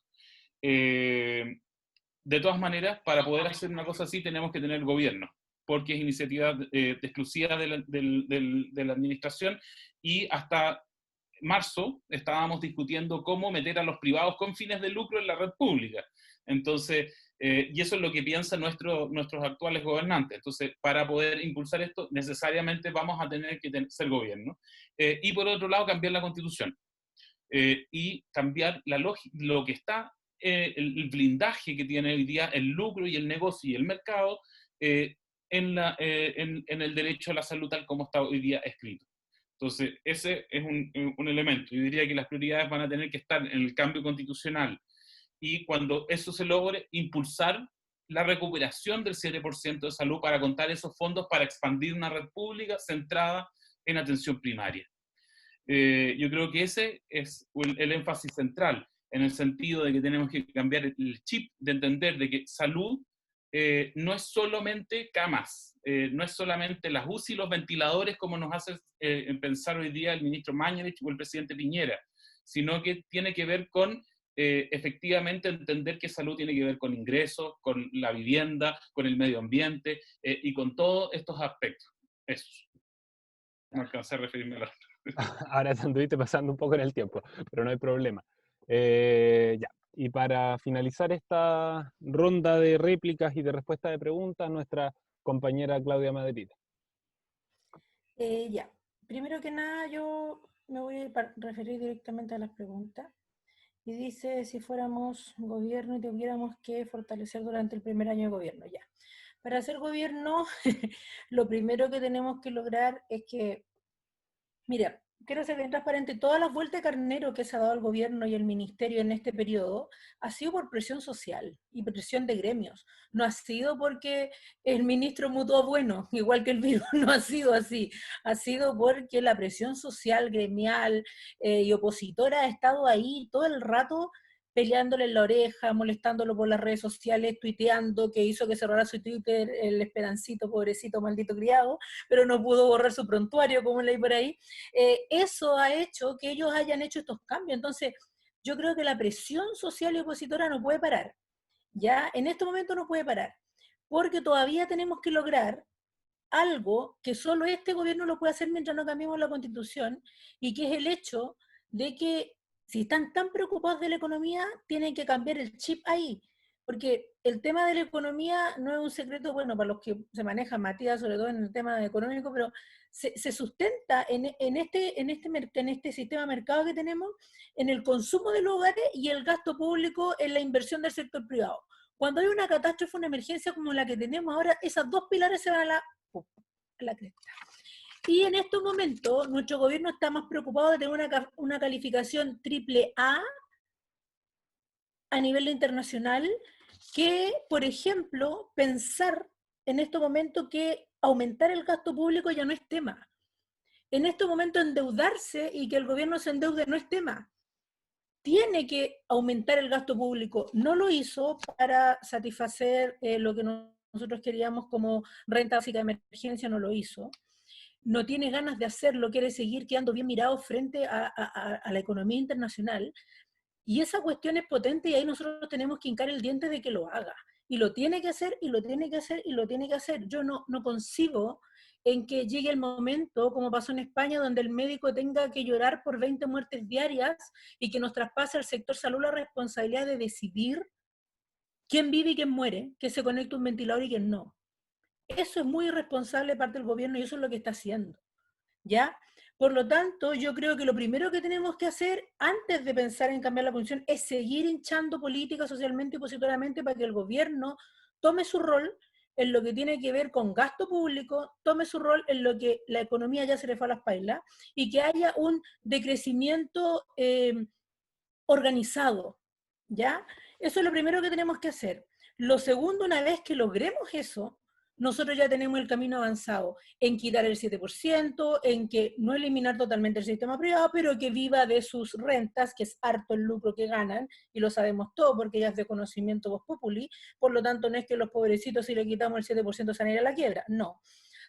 De todas maneras, para poder hacer una cosa así tenemos que tener gobierno, porque es iniciativa exclusiva de la administración, y hasta marzo estábamos discutiendo cómo meter a los privados con fines de lucro en la red pública. Entonces, y eso es lo que piensan nuestros actuales gobernantes. Entonces, para poder impulsar esto, necesariamente vamos a tener que ser gobierno. Y por otro lado, cambiar la Constitución. Y cambiar lo que está, el blindaje que tiene hoy día el lucro y el negocio y el mercado en el derecho a la salud tal como está hoy día escrito. Entonces, ese es un elemento. Yo diría que las prioridades van a tener que estar en el cambio constitucional, y cuando eso se logre, impulsar la recuperación del 7% de salud para contar esos fondos para expandir una red pública centrada en atención primaria. Yo creo que ese es el énfasis central, en el sentido de que tenemos que cambiar el chip de entender de que salud no es solamente camas, no es solamente las UCI y los ventiladores como nos hace pensar hoy día el ministro Mañalich o el presidente Piñera, sino que tiene que ver con efectivamente entender que salud tiene que ver con ingresos, con la vivienda, con el medio ambiente y con todos estos aspectos. Eso. No alcancé a referirme a la... Ahora te anduviste pasando un poco en el tiempo, pero no hay problema. Ya. Y para finalizar esta ronda de réplicas y de respuesta de preguntas, nuestra compañera Claudia Madrid. Ya. Primero que nada, yo me voy a referir directamente a las preguntas. Y dice, si fuéramos gobierno y tuviéramos que fortalecer durante el primer año de gobierno, ya. Para hacer gobierno, lo primero que tenemos que lograr es que, mira, quiero ser bien transparente, todas las vueltas de carnero que se ha dado el gobierno y el ministerio en este periodo ha sido por presión social y presión de gremios. No ha sido porque el ministro mutó bueno, igual que el virus, no ha sido así. Ha sido porque la presión social, gremial y opositora ha estado ahí todo el rato peleándole en la oreja, molestándolo por las redes sociales, tuiteando, que hizo que cerrara su Twitter el Esperancito, pobrecito, maldito criado, pero no pudo borrar su prontuario, como leí por ahí. Eso ha hecho que ellos hayan hecho estos cambios. Entonces, yo creo que la presión social y opositora no puede parar. Ya, en este momento no puede parar, porque todavía tenemos que lograr algo que solo este gobierno lo puede hacer mientras no cambiemos la Constitución, y que es el hecho de que si están tan preocupados de la economía, tienen que cambiar el chip ahí, porque el tema de la economía no es un secreto, bueno, para los que se manejan, Matías, sobre todo en el tema económico, pero se sustenta en este sistema de mercado que tenemos, en el consumo de los hogares y el gasto público en la inversión del sector privado. Cuando hay una catástrofe, una emergencia como la que tenemos ahora, esas dos pilares se van a la cresta. Y en estos momentos, nuestro gobierno está más preocupado de tener una calificación AAA a nivel internacional que, por ejemplo, pensar en estos momentos que aumentar el gasto público ya no es tema. En estos momentos endeudarse y que el gobierno se endeude no es tema. Tiene que aumentar el gasto público. No lo hizo para satisfacer lo que nosotros queríamos como renta básica de emergencia, no lo hizo. No tiene ganas de hacerlo, quiere seguir quedando bien mirado frente a la economía internacional, y esa cuestión es potente, y ahí nosotros tenemos que hincar el diente de que lo haga, y lo tiene que hacer, y lo tiene que hacer, y lo tiene que hacer. Yo no concibo en que llegue el momento, como pasó en España, donde el médico tenga que llorar por 20 muertes diarias, y que nos traspase al sector salud la responsabilidad de decidir quién vive y quién muere, que se conecta un ventilador y quién no. Eso es muy irresponsable de parte del gobierno y eso es lo que está haciendo, ¿ya? Por lo tanto, yo creo que lo primero que tenemos que hacer antes de pensar en cambiar la constitución es seguir hinchando política socialmente y positivamente para que el gobierno tome su rol en lo que tiene que ver con gasto público, tome su rol en lo que la economía ya se le fue a las pailas y que haya un decrecimiento organizado, ¿ya? Eso es lo primero que tenemos que hacer. Lo segundo, una vez que logremos eso, nosotros ya tenemos el camino avanzado en quitar el 7%, en que no eliminar totalmente el sistema privado, pero que viva de sus rentas, que es harto el lucro que ganan, y lo sabemos todo porque ya es de conocimiento vox populi, por lo tanto no es que los pobrecitos si le quitamos el 7% se van a ir a la quiebra, no.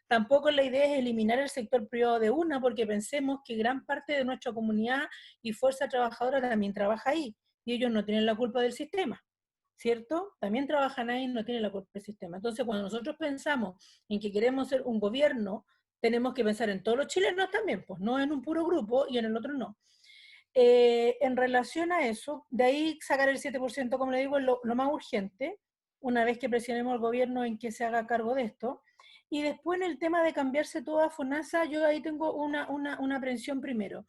Tampoco la idea es eliminar el sector privado de una, porque pensemos que gran parte de nuestra comunidad y fuerza trabajadora también trabaja ahí, y ellos no tienen la culpa del sistema, ¿cierto? También trabajan ahí y no tienen la culpa del sistema. Entonces, cuando nosotros pensamos en que queremos ser un gobierno, tenemos que pensar en todos los chilenos también, pues no en un puro grupo y en el otro no. En relación a eso, de ahí sacar el 7%, como le digo, es lo más urgente, una vez que presionemos al gobierno en que se haga cargo de esto. Y después en el tema de cambiarse toda FONASA, yo ahí tengo una aprensión primero.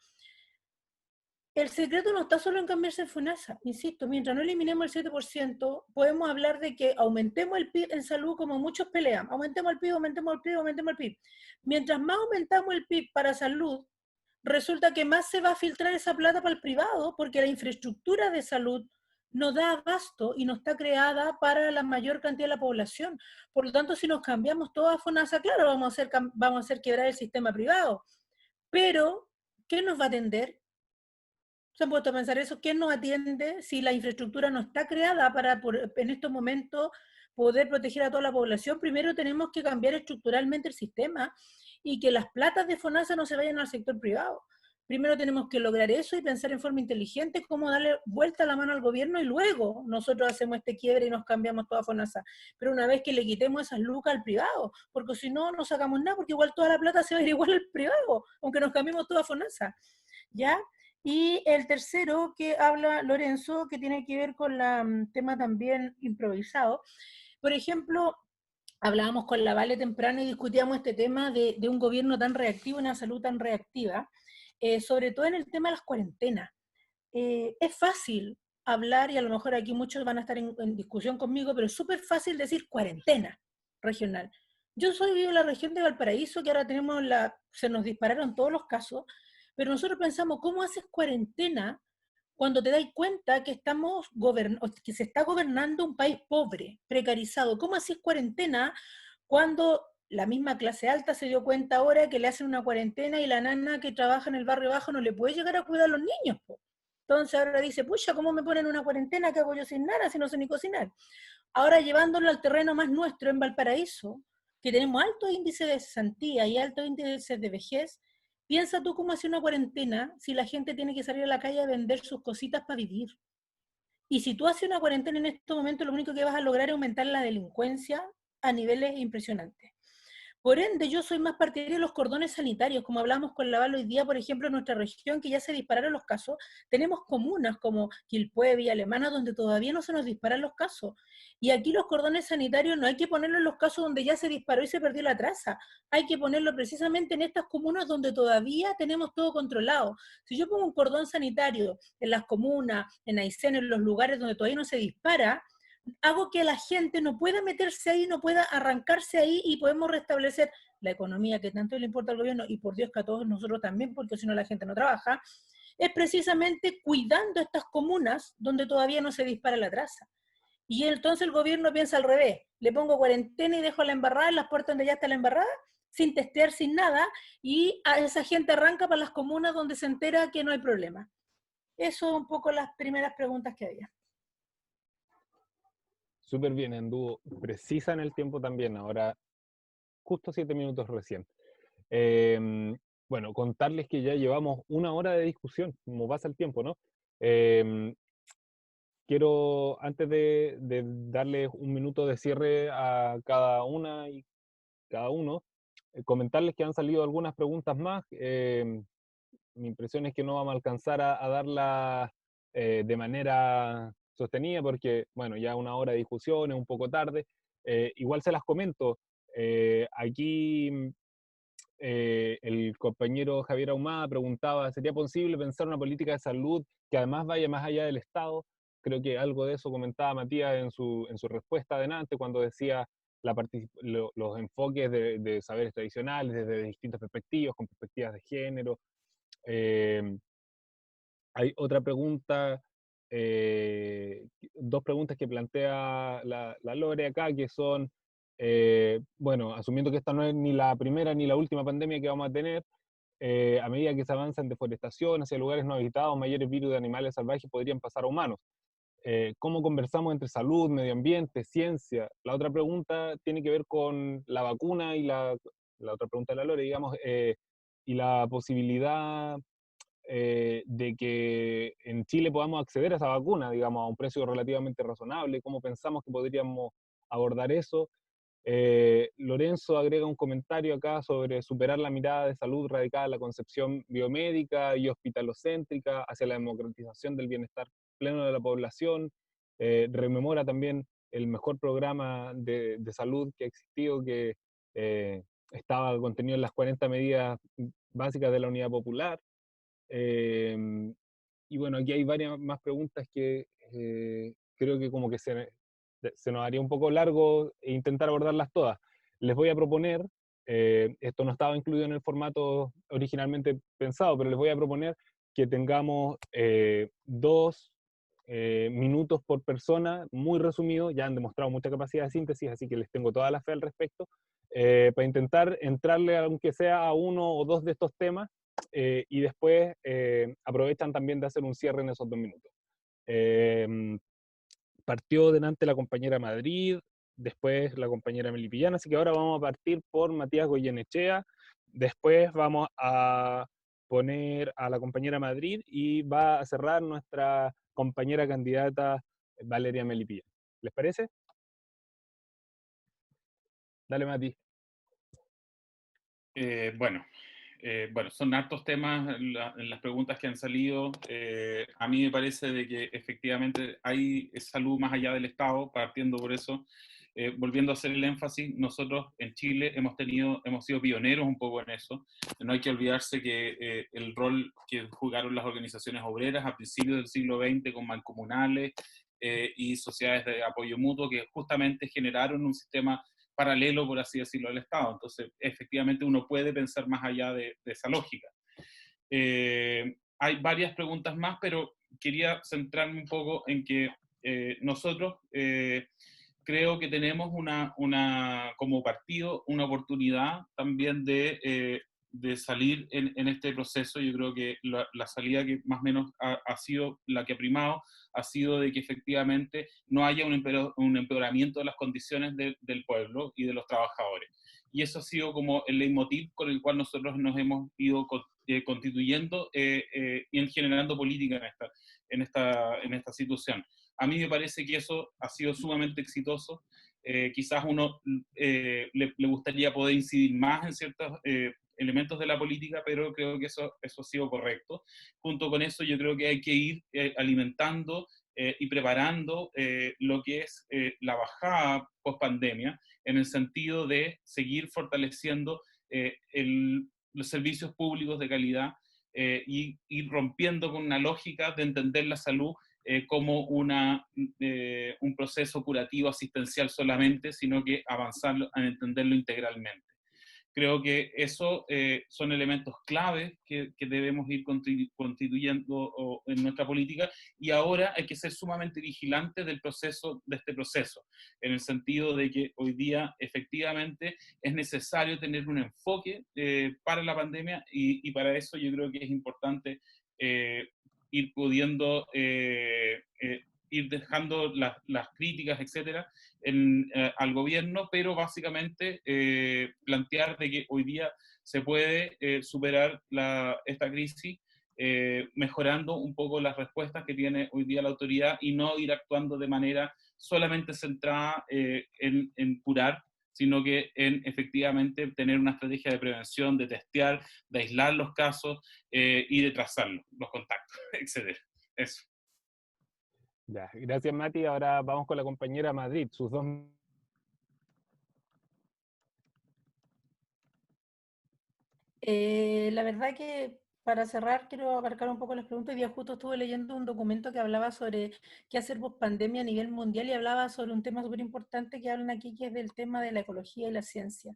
El secreto no está solo en cambiarse FONASA, insisto, mientras no eliminemos el 7%, podemos hablar de que aumentemos el PIB en salud como muchos pelean, aumentemos el PIB, aumentemos el PIB, aumentemos el PIB. Mientras más aumentamos el PIB para salud, resulta que más se va a filtrar esa plata para el privado, porque la infraestructura de salud no da abasto y no está creada para la mayor cantidad de la población. Por lo tanto, si nos cambiamos toda a FONASA, claro, vamos a hacer quebrar el sistema privado. Pero, ¿qué nos va a atender? ¿Se han puesto a pensar eso? ¿Quién nos atiende si la infraestructura no está creada para, en estos momentos, poder proteger a toda la población? Primero tenemos que cambiar estructuralmente el sistema y que las platas de FONASA no se vayan al sector privado. Primero tenemos que lograr eso y pensar en forma inteligente cómo darle vuelta a la mano al gobierno y luego nosotros hacemos este quiebre y nos cambiamos toda FONASA. Pero una vez que le quitemos esas lucas al privado, porque si no, no sacamos nada, porque igual toda la plata se va a ir igual al privado, aunque nos cambiemos toda FONASA. ¿Ya? Y el tercero que habla Lorenzo, que tiene que ver con el tema también improvisado. Por ejemplo, hablábamos con la Vale temprano y discutíamos este tema de un gobierno tan reactivo y una salud tan reactiva, sobre todo en el tema de las cuarentenas. Es fácil hablar, y a lo mejor aquí muchos van a estar en discusión conmigo, pero es súper fácil decir cuarentena regional. Yo soy de la región de Valparaíso, que ahora tenemos se nos dispararon todos los casos, pero nosotros pensamos, ¿cómo haces cuarentena cuando te das cuenta que que se está gobernando un país pobre, precarizado? ¿Cómo haces cuarentena cuando la misma clase alta se dio cuenta ahora que le hacen una cuarentena y la nana que trabaja en el barrio bajo no le puede llegar a cuidar a los niños? Po? Entonces ahora dice, pucha, ¿cómo me ponen una cuarentena? ¿Qué hago yo sin nada si no sé ni cocinar? Ahora llevándolo al terreno más nuestro en Valparaíso, que tenemos alto índice de cesantía y alto índice de vejez, piensa tú cómo hacer una cuarentena si la gente tiene que salir a la calle a vender sus cositas para vivir. Y si tú haces una cuarentena en estos momentos, lo único que vas a lograr es aumentar la delincuencia a niveles impresionantes. Por ende, yo soy más partidaria de los cordones sanitarios, como hablamos con la Val hoy día, por ejemplo, en nuestra región, que ya se dispararon los casos. Tenemos comunas como Quilpué, Villa Alemana, donde todavía no se nos disparan los casos. Y aquí los cordones sanitarios no hay que ponerlos en los casos donde ya se disparó y se perdió la traza. Hay que ponerlo precisamente en estas comunas donde todavía tenemos todo controlado. Si yo pongo un cordón sanitario en las comunas, en Aysén, en los lugares donde todavía no se dispara, hago que la gente no pueda meterse ahí, no pueda arrancarse ahí y podemos restablecer la economía que tanto le importa al gobierno y por Dios que a todos nosotros también, porque si no la gente no trabaja, es precisamente cuidando estas comunas donde todavía no se dispara la traza. Y entonces el gobierno piensa al revés, le pongo cuarentena y dejo la embarrada en las puertas donde ya está la embarrada, sin testear, sin nada, y a esa gente arranca para las comunas donde se entera que no hay problema. Eso es un poco las primeras preguntas que había. Súper bien, anduvo precisa en el tiempo también, ahora justo 7 minutos recién. Bueno, contarles que ya llevamos 1 hora de discusión, como pasa el tiempo, ¿no? Quiero, antes de darles un minuto de cierre a cada una y cada uno, comentarles que han salido algunas preguntas más. Mi impresión es que no vamos a alcanzar a darlas de manera sostenida, porque, bueno, ya una hora de discusión es un poco tarde. Igual se las comento. Aquí el compañero Javier Ahumada preguntaba, ¿sería posible pensar una política de salud que además vaya más allá del Estado? Creo que algo de eso comentaba Matías en su respuesta adelante, cuando decía los enfoques de saberes tradicionales desde distintas perspectivas, con perspectivas de género. Hay otra pregunta, dos preguntas que plantea la Lore acá, que son, bueno, asumiendo que esta no es ni la primera ni la última pandemia que vamos a tener, a medida que se avanza en deforestación hacia lugares no habitados, mayores virus de animales salvajes podrían pasar a humanos. ¿Cómo conversamos entre salud, medio ambiente, ciencia? La otra pregunta tiene que ver con la vacuna y la otra pregunta de la Lore, digamos, y la posibilidad de que en Chile podamos acceder a esa vacuna, digamos, a un precio relativamente razonable. ¿Cómo pensamos que podríamos abordar eso? Lorenzo agrega un comentario acá sobre superar la mirada de salud radicada en la concepción biomédica y hospitalocéntrica hacia la democratización del bienestar pleno de la población. Rememora también el mejor programa de salud que ha existido, que estaba contenido en las 40 medidas básicas de la Unidad Popular. Y bueno, aquí hay varias más preguntas que creo que como que se nos haría un poco largo intentar abordarlas todas. Les voy a proponer, esto no estaba incluido en el formato originalmente pensado, pero les voy a proponer que tengamos 2 minutos por persona, muy resumido, ya han demostrado mucha capacidad de síntesis, así que les tengo toda la fe al respecto, para intentar entrarle, aunque sea a uno o dos de estos temas, y después aprovechan también de hacer un cierre en esos 2 minutos. Partió delante la compañera Madrid, después la compañera Melipillán, así que ahora vamos a partir por Matías Goyenechea, después vamos a poner a la compañera Madrid y va a cerrar nuestra compañera candidata Valeria Melipillán. ¿Les parece? Dale, Mati. Bueno, son hartos temas en las preguntas que han salido. A mí me parece de que efectivamente hay salud más allá del Estado, partiendo por eso. Volviendo a hacer el énfasis, nosotros en Chile hemos sido pioneros un poco en eso. No hay que olvidarse que el rol que jugaron las organizaciones obreras a principios del siglo XX con mancomunales y sociedades de apoyo mutuo que justamente generaron un sistema paralelo, por así decirlo, al Estado. Entonces, efectivamente, uno puede pensar más allá de esa lógica. Hay varias preguntas más, pero quería centrarme un poco en que nosotros creo que tenemos como partido una oportunidad también de salir en este proceso. Yo creo que la salida que más o menos ha sido la que ha primado ha sido de que efectivamente no haya un empeoramiento de las condiciones del pueblo y de los trabajadores. Y eso ha sido como el leitmotiv con el cual nosotros nos hemos ido constituyendo y generando política en esta situación. A mí me parece que eso ha sido sumamente exitoso. Quizás uno le gustaría poder incidir más en ciertos elementos de la política, pero creo que eso ha sido correcto. Junto con eso, yo creo que hay que ir alimentando y preparando lo que es la bajada post-pandemia, en el sentido de seguir fortaleciendo los servicios públicos de calidad y ir rompiendo con una lógica de entender la salud como un proceso curativo asistencial solamente, sino que avanzar en entenderlo integralmente. Creo que eso son elementos claves que debemos ir constituyendo en nuestra política, y ahora hay que ser sumamente vigilantes de este proceso, en el sentido de que hoy día efectivamente es necesario tener un enfoque para la pandemia, y para eso yo creo que es importante ir pudiendo ir dejando las críticas, etcétera, al gobierno, pero básicamente plantear de que hoy día se puede superar esta crisis mejorando un poco las respuestas que tiene hoy día la autoridad, y no ir actuando de manera solamente centrada en curar, sino que en efectivamente tener una estrategia de prevención, de testear, de aislar los casos y de trazarlos, los contactos, etcétera. Eso. Ya, gracias Mati. Ahora vamos con la compañera Madrid, sus dos. La verdad que para cerrar quiero abarcar un poco las preguntas. Hoy día justo estuve leyendo un documento que hablaba sobre qué hacer post pandemia a nivel mundial y hablaba sobre un tema súper importante que hablan aquí, que es del tema de la ecología y la ciencia.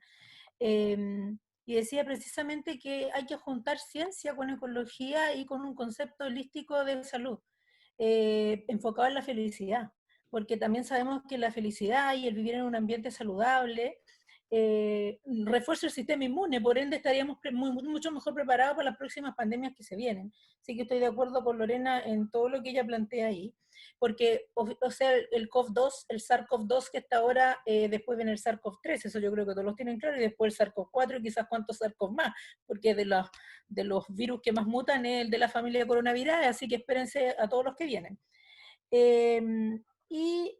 Y decía precisamente que hay que juntar ciencia con ecología y con un concepto holístico de salud, enfocado en la felicidad, porque también sabemos que la felicidad y el vivir en un ambiente saludable refuerza el sistema inmune, por ende estaríamos mucho mejor preparados para las próximas pandemias que se vienen. Así que estoy de acuerdo con Lorena en todo lo que ella plantea ahí, porque, o sea, el COV-2, el SARS-CoV-2 que está ahora, después viene el SARS-CoV-3, eso yo creo que todos los tienen claro, y después el SARS-CoV-4 y quizás cuántos SARS-CoV más, porque de los virus que más mutan es el de la familia de coronavirus, así que espérense a todos los que vienen. Y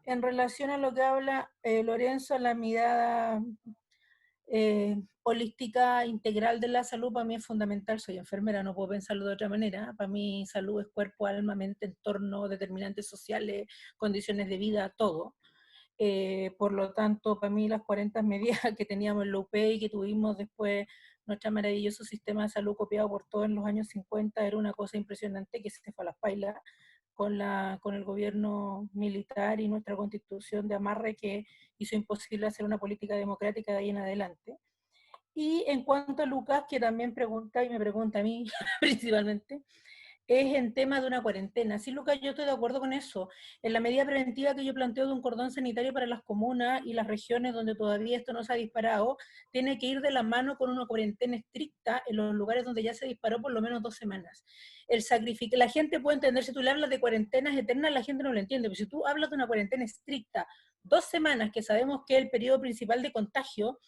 en relación a lo que habla Lorenzo, la mirada holística integral de la salud para mí es fundamental. Soy enfermera, no puedo pensarlo de otra manera. Para mí salud es cuerpo, alma, mente, entorno, determinantes sociales, condiciones de vida, todo. Por lo tanto, para mí las 40 medidas que teníamos en la UP y que tuvimos después nuestro maravilloso sistema de salud copiado por todos en los años 50 era una cosa impresionante que se fue a las pailas con el gobierno militar y nuestra constitución de amarre que hizo imposible hacer una política democrática de ahí en adelante. Y en cuanto a Lucas, que también pregunta, y me pregunta a mí principalmente, es en tema de una cuarentena. Sí, Lucas, yo estoy de acuerdo con eso. En la medida preventiva que yo planteo de un cordón sanitario para las comunas y las regiones donde todavía esto no se ha disparado, tiene que ir de la mano con una cuarentena estricta en los lugares donde ya se disparó por lo menos 2 semanas. La gente puede entender, si tú le hablas de cuarentenas eternas, la gente no lo entiende, pero si tú hablas de una cuarentena estricta, 2 semanas, que sabemos que es el periodo principal de contagio,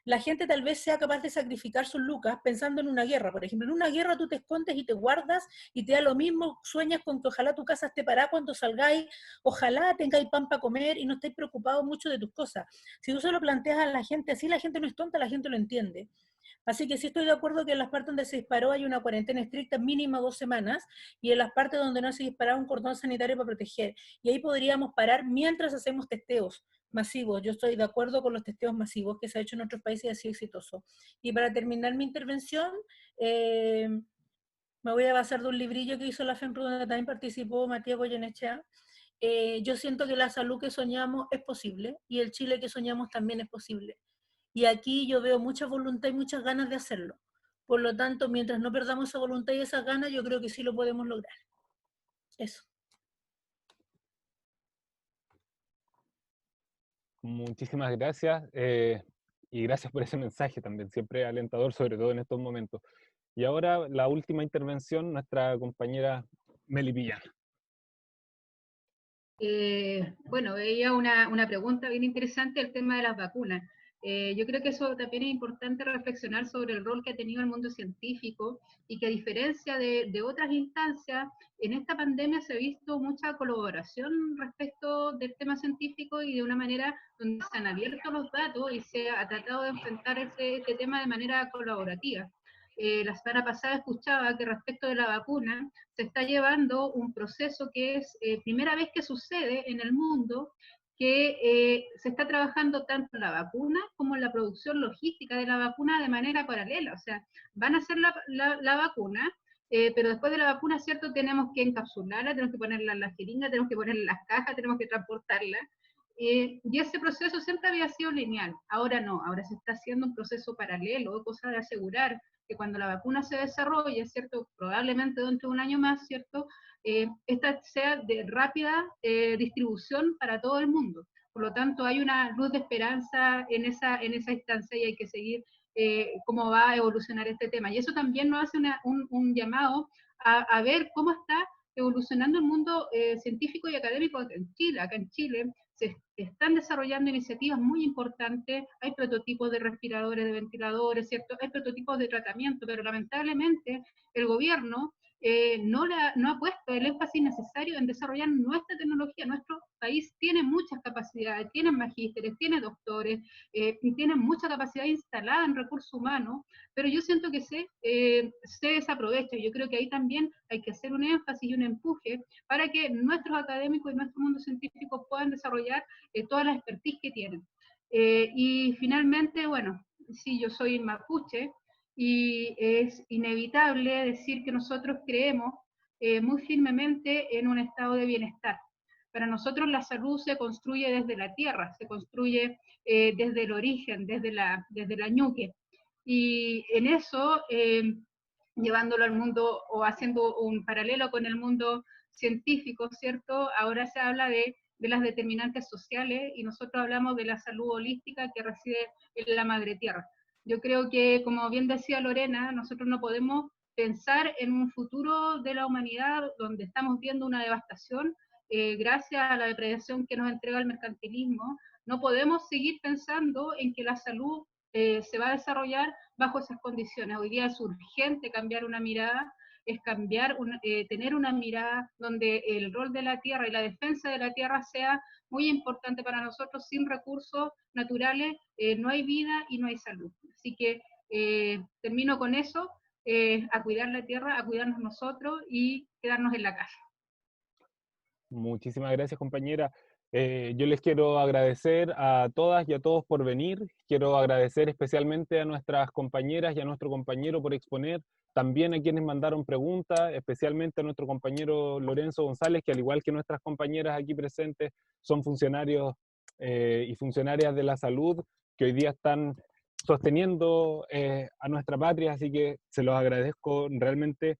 la gente tal vez sea capaz de sacrificar sus lucas pensando en una guerra. Por ejemplo, en una guerra tú te escondes y te guardas y te da lo mismo, sueñas con que ojalá tu casa esté parada cuando salgáis, ojalá tengáis pan para comer y no estéis preocupados mucho de tus cosas. Si tú se lo planteas a la gente así, la gente no es tonta, la gente lo entiende. Así que sí estoy de acuerdo que en las partes donde se disparó hay una cuarentena estricta mínima 2 semanas y en las partes donde no se disparaba un cordón sanitario para proteger. Y ahí podríamos parar mientras hacemos testeos masivos. Yo estoy de acuerdo con los testeos masivos que se ha hecho en otros países y ha sido exitoso. Y para terminar mi intervención, me voy a basar de un librillo que hizo la FEMPRO donde también participó Matías Goyenechea. Yo siento que la salud que soñamos es posible y el Chile que soñamos también es posible. Y aquí yo veo mucha voluntad y muchas ganas de hacerlo. Por lo tanto, mientras no perdamos esa voluntad y esas ganas, yo creo que sí lo podemos lograr. Eso. Muchísimas gracias y gracias por ese mensaje también, siempre alentador, sobre todo en estos momentos. Y ahora la última intervención, nuestra compañera Meli Pillán. Bueno, veía una pregunta bien interesante, el tema de las vacunas. Yo creo que eso también es importante reflexionar sobre el rol que ha tenido el mundo científico y que a diferencia de otras instancias, en esta pandemia se ha visto mucha colaboración respecto del tema científico y de una manera donde se han abierto los datos y se ha tratado de enfrentar este tema de manera colaborativa. La semana pasada escuchaba que respecto de la vacuna se está llevando un proceso que es primera vez que sucede en el mundo, que se está trabajando tanto en la vacuna como en la producción logística de la vacuna de manera paralela. O sea, van a hacer la vacuna, pero después de la vacuna, ¿cierto? Tenemos que encapsularla, tenemos que ponerla en la jeringa, tenemos que ponerla en las cajas, tenemos que transportarla. Y ese proceso siempre había sido lineal, ahora no, ahora se está haciendo un proceso paralelo, cosa de asegurar que cuando la vacuna se desarrolle, ¿cierto? Probablemente dentro de un año más, ¿cierto? Esta sea de rápida distribución para todo el mundo. Por lo tanto, hay una luz de esperanza en esa instancia y hay que seguir cómo va a evolucionar este tema. Y eso también nos hace un llamado a ver cómo está evolucionando el mundo científico y académico en Chile. Acá en Chile se están desarrollando iniciativas muy importantes, hay prototipos de respiradores, de ventiladores, ¿cierto? Hay prototipos de tratamiento, pero lamentablemente el gobierno no ha puesto el énfasis necesario en desarrollar nuestra tecnología. Nuestro país tiene muchas capacidades, tiene magísteres, tiene doctores, y tiene mucha capacidad instalada en recursos humanos, pero yo siento que se desaprovecha. Yo creo que ahí también hay que hacer un énfasis y un empuje para que nuestros académicos y nuestro mundo científico puedan desarrollar toda la expertise que tienen. Y finalmente, bueno, sí, yo soy mapuche, y es inevitable decir que nosotros creemos muy firmemente en un estado de bienestar. Para nosotros la salud se construye desde la tierra, se construye desde el origen, desde la ñuque. Y en eso, llevándolo al mundo o haciendo un paralelo con el mundo científico, ¿cierto? Ahora se habla de las determinantes sociales y nosotros hablamos de la salud holística que reside en la madre tierra. Yo creo que, como bien decía Lorena, nosotros no podemos pensar en un futuro de la humanidad donde estamos viendo una devastación gracias a la depredación que nos entrega el mercantilismo. No podemos seguir pensando en que la salud se va a desarrollar bajo esas condiciones. Hoy día es urgente cambiar una mirada, es tener una mirada donde el rol de la tierra y la defensa de la tierra sea muy importante para nosotros. Sin recursos naturales no hay vida y no hay salud. Así que termino con eso, a cuidar la tierra, a cuidarnos nosotros y quedarnos en la casa. Muchísimas gracias, compañera. Yo les quiero agradecer a todas y a todos por venir. Quiero agradecer especialmente a nuestras compañeras y a nuestro compañero por exponer. También a quienes mandaron preguntas, especialmente a nuestro compañero Lorenzo González, que al igual que nuestras compañeras aquí presentes, son funcionarios y funcionarias de la salud que hoy día están sosteniendo a nuestra patria. Así que se los agradezco realmente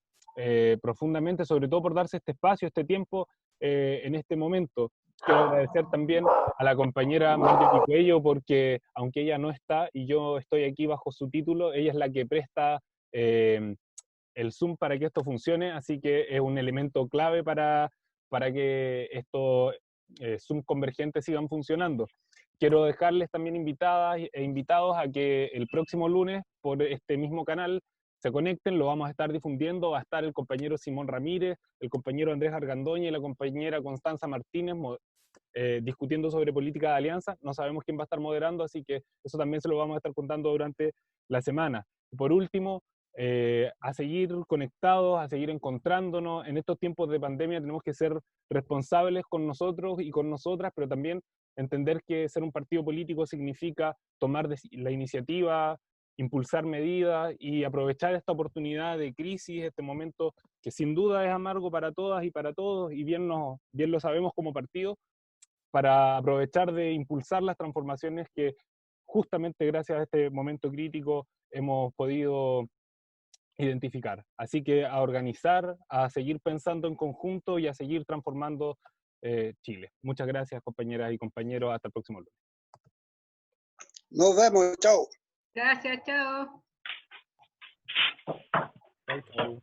profundamente, sobre todo por darse este espacio, este tiempo en este momento. Quiero agradecer también a la compañera Marjorie Cuello, porque aunque ella no está y yo estoy aquí bajo su título, ella es la que presta el Zoom para que esto funcione, así que es un elemento clave para que estos Zoom convergentes sigan funcionando. Quiero dejarles también invitadas e invitados a que el próximo lunes, por este mismo canal, se conecten, lo vamos a estar difundiendo, va a estar el compañero Simón Ramírez, el compañero Andrés Argandoña y la compañera Constanza Martínez discutiendo sobre política de alianza. No sabemos quién va a estar moderando, así que eso también se lo vamos a estar contando durante la semana. Por último, a seguir conectados, a seguir encontrándonos. En estos tiempos de pandemia tenemos que ser responsables con nosotros y con nosotras, pero también entender que ser un partido político significa tomar la iniciativa, impulsar medidas y aprovechar esta oportunidad de crisis, este momento que sin duda es amargo para todas y para todos, y bien lo sabemos como partido, para aprovechar de impulsar las transformaciones que justamente gracias a este momento crítico hemos podido identificar. Así que a organizar, a seguir pensando en conjunto y a seguir transformando Chile. Muchas gracias, compañeras y compañeros. Hasta el próximo lunes. Nos vemos, chao. Gracias, chao. Chau, chau.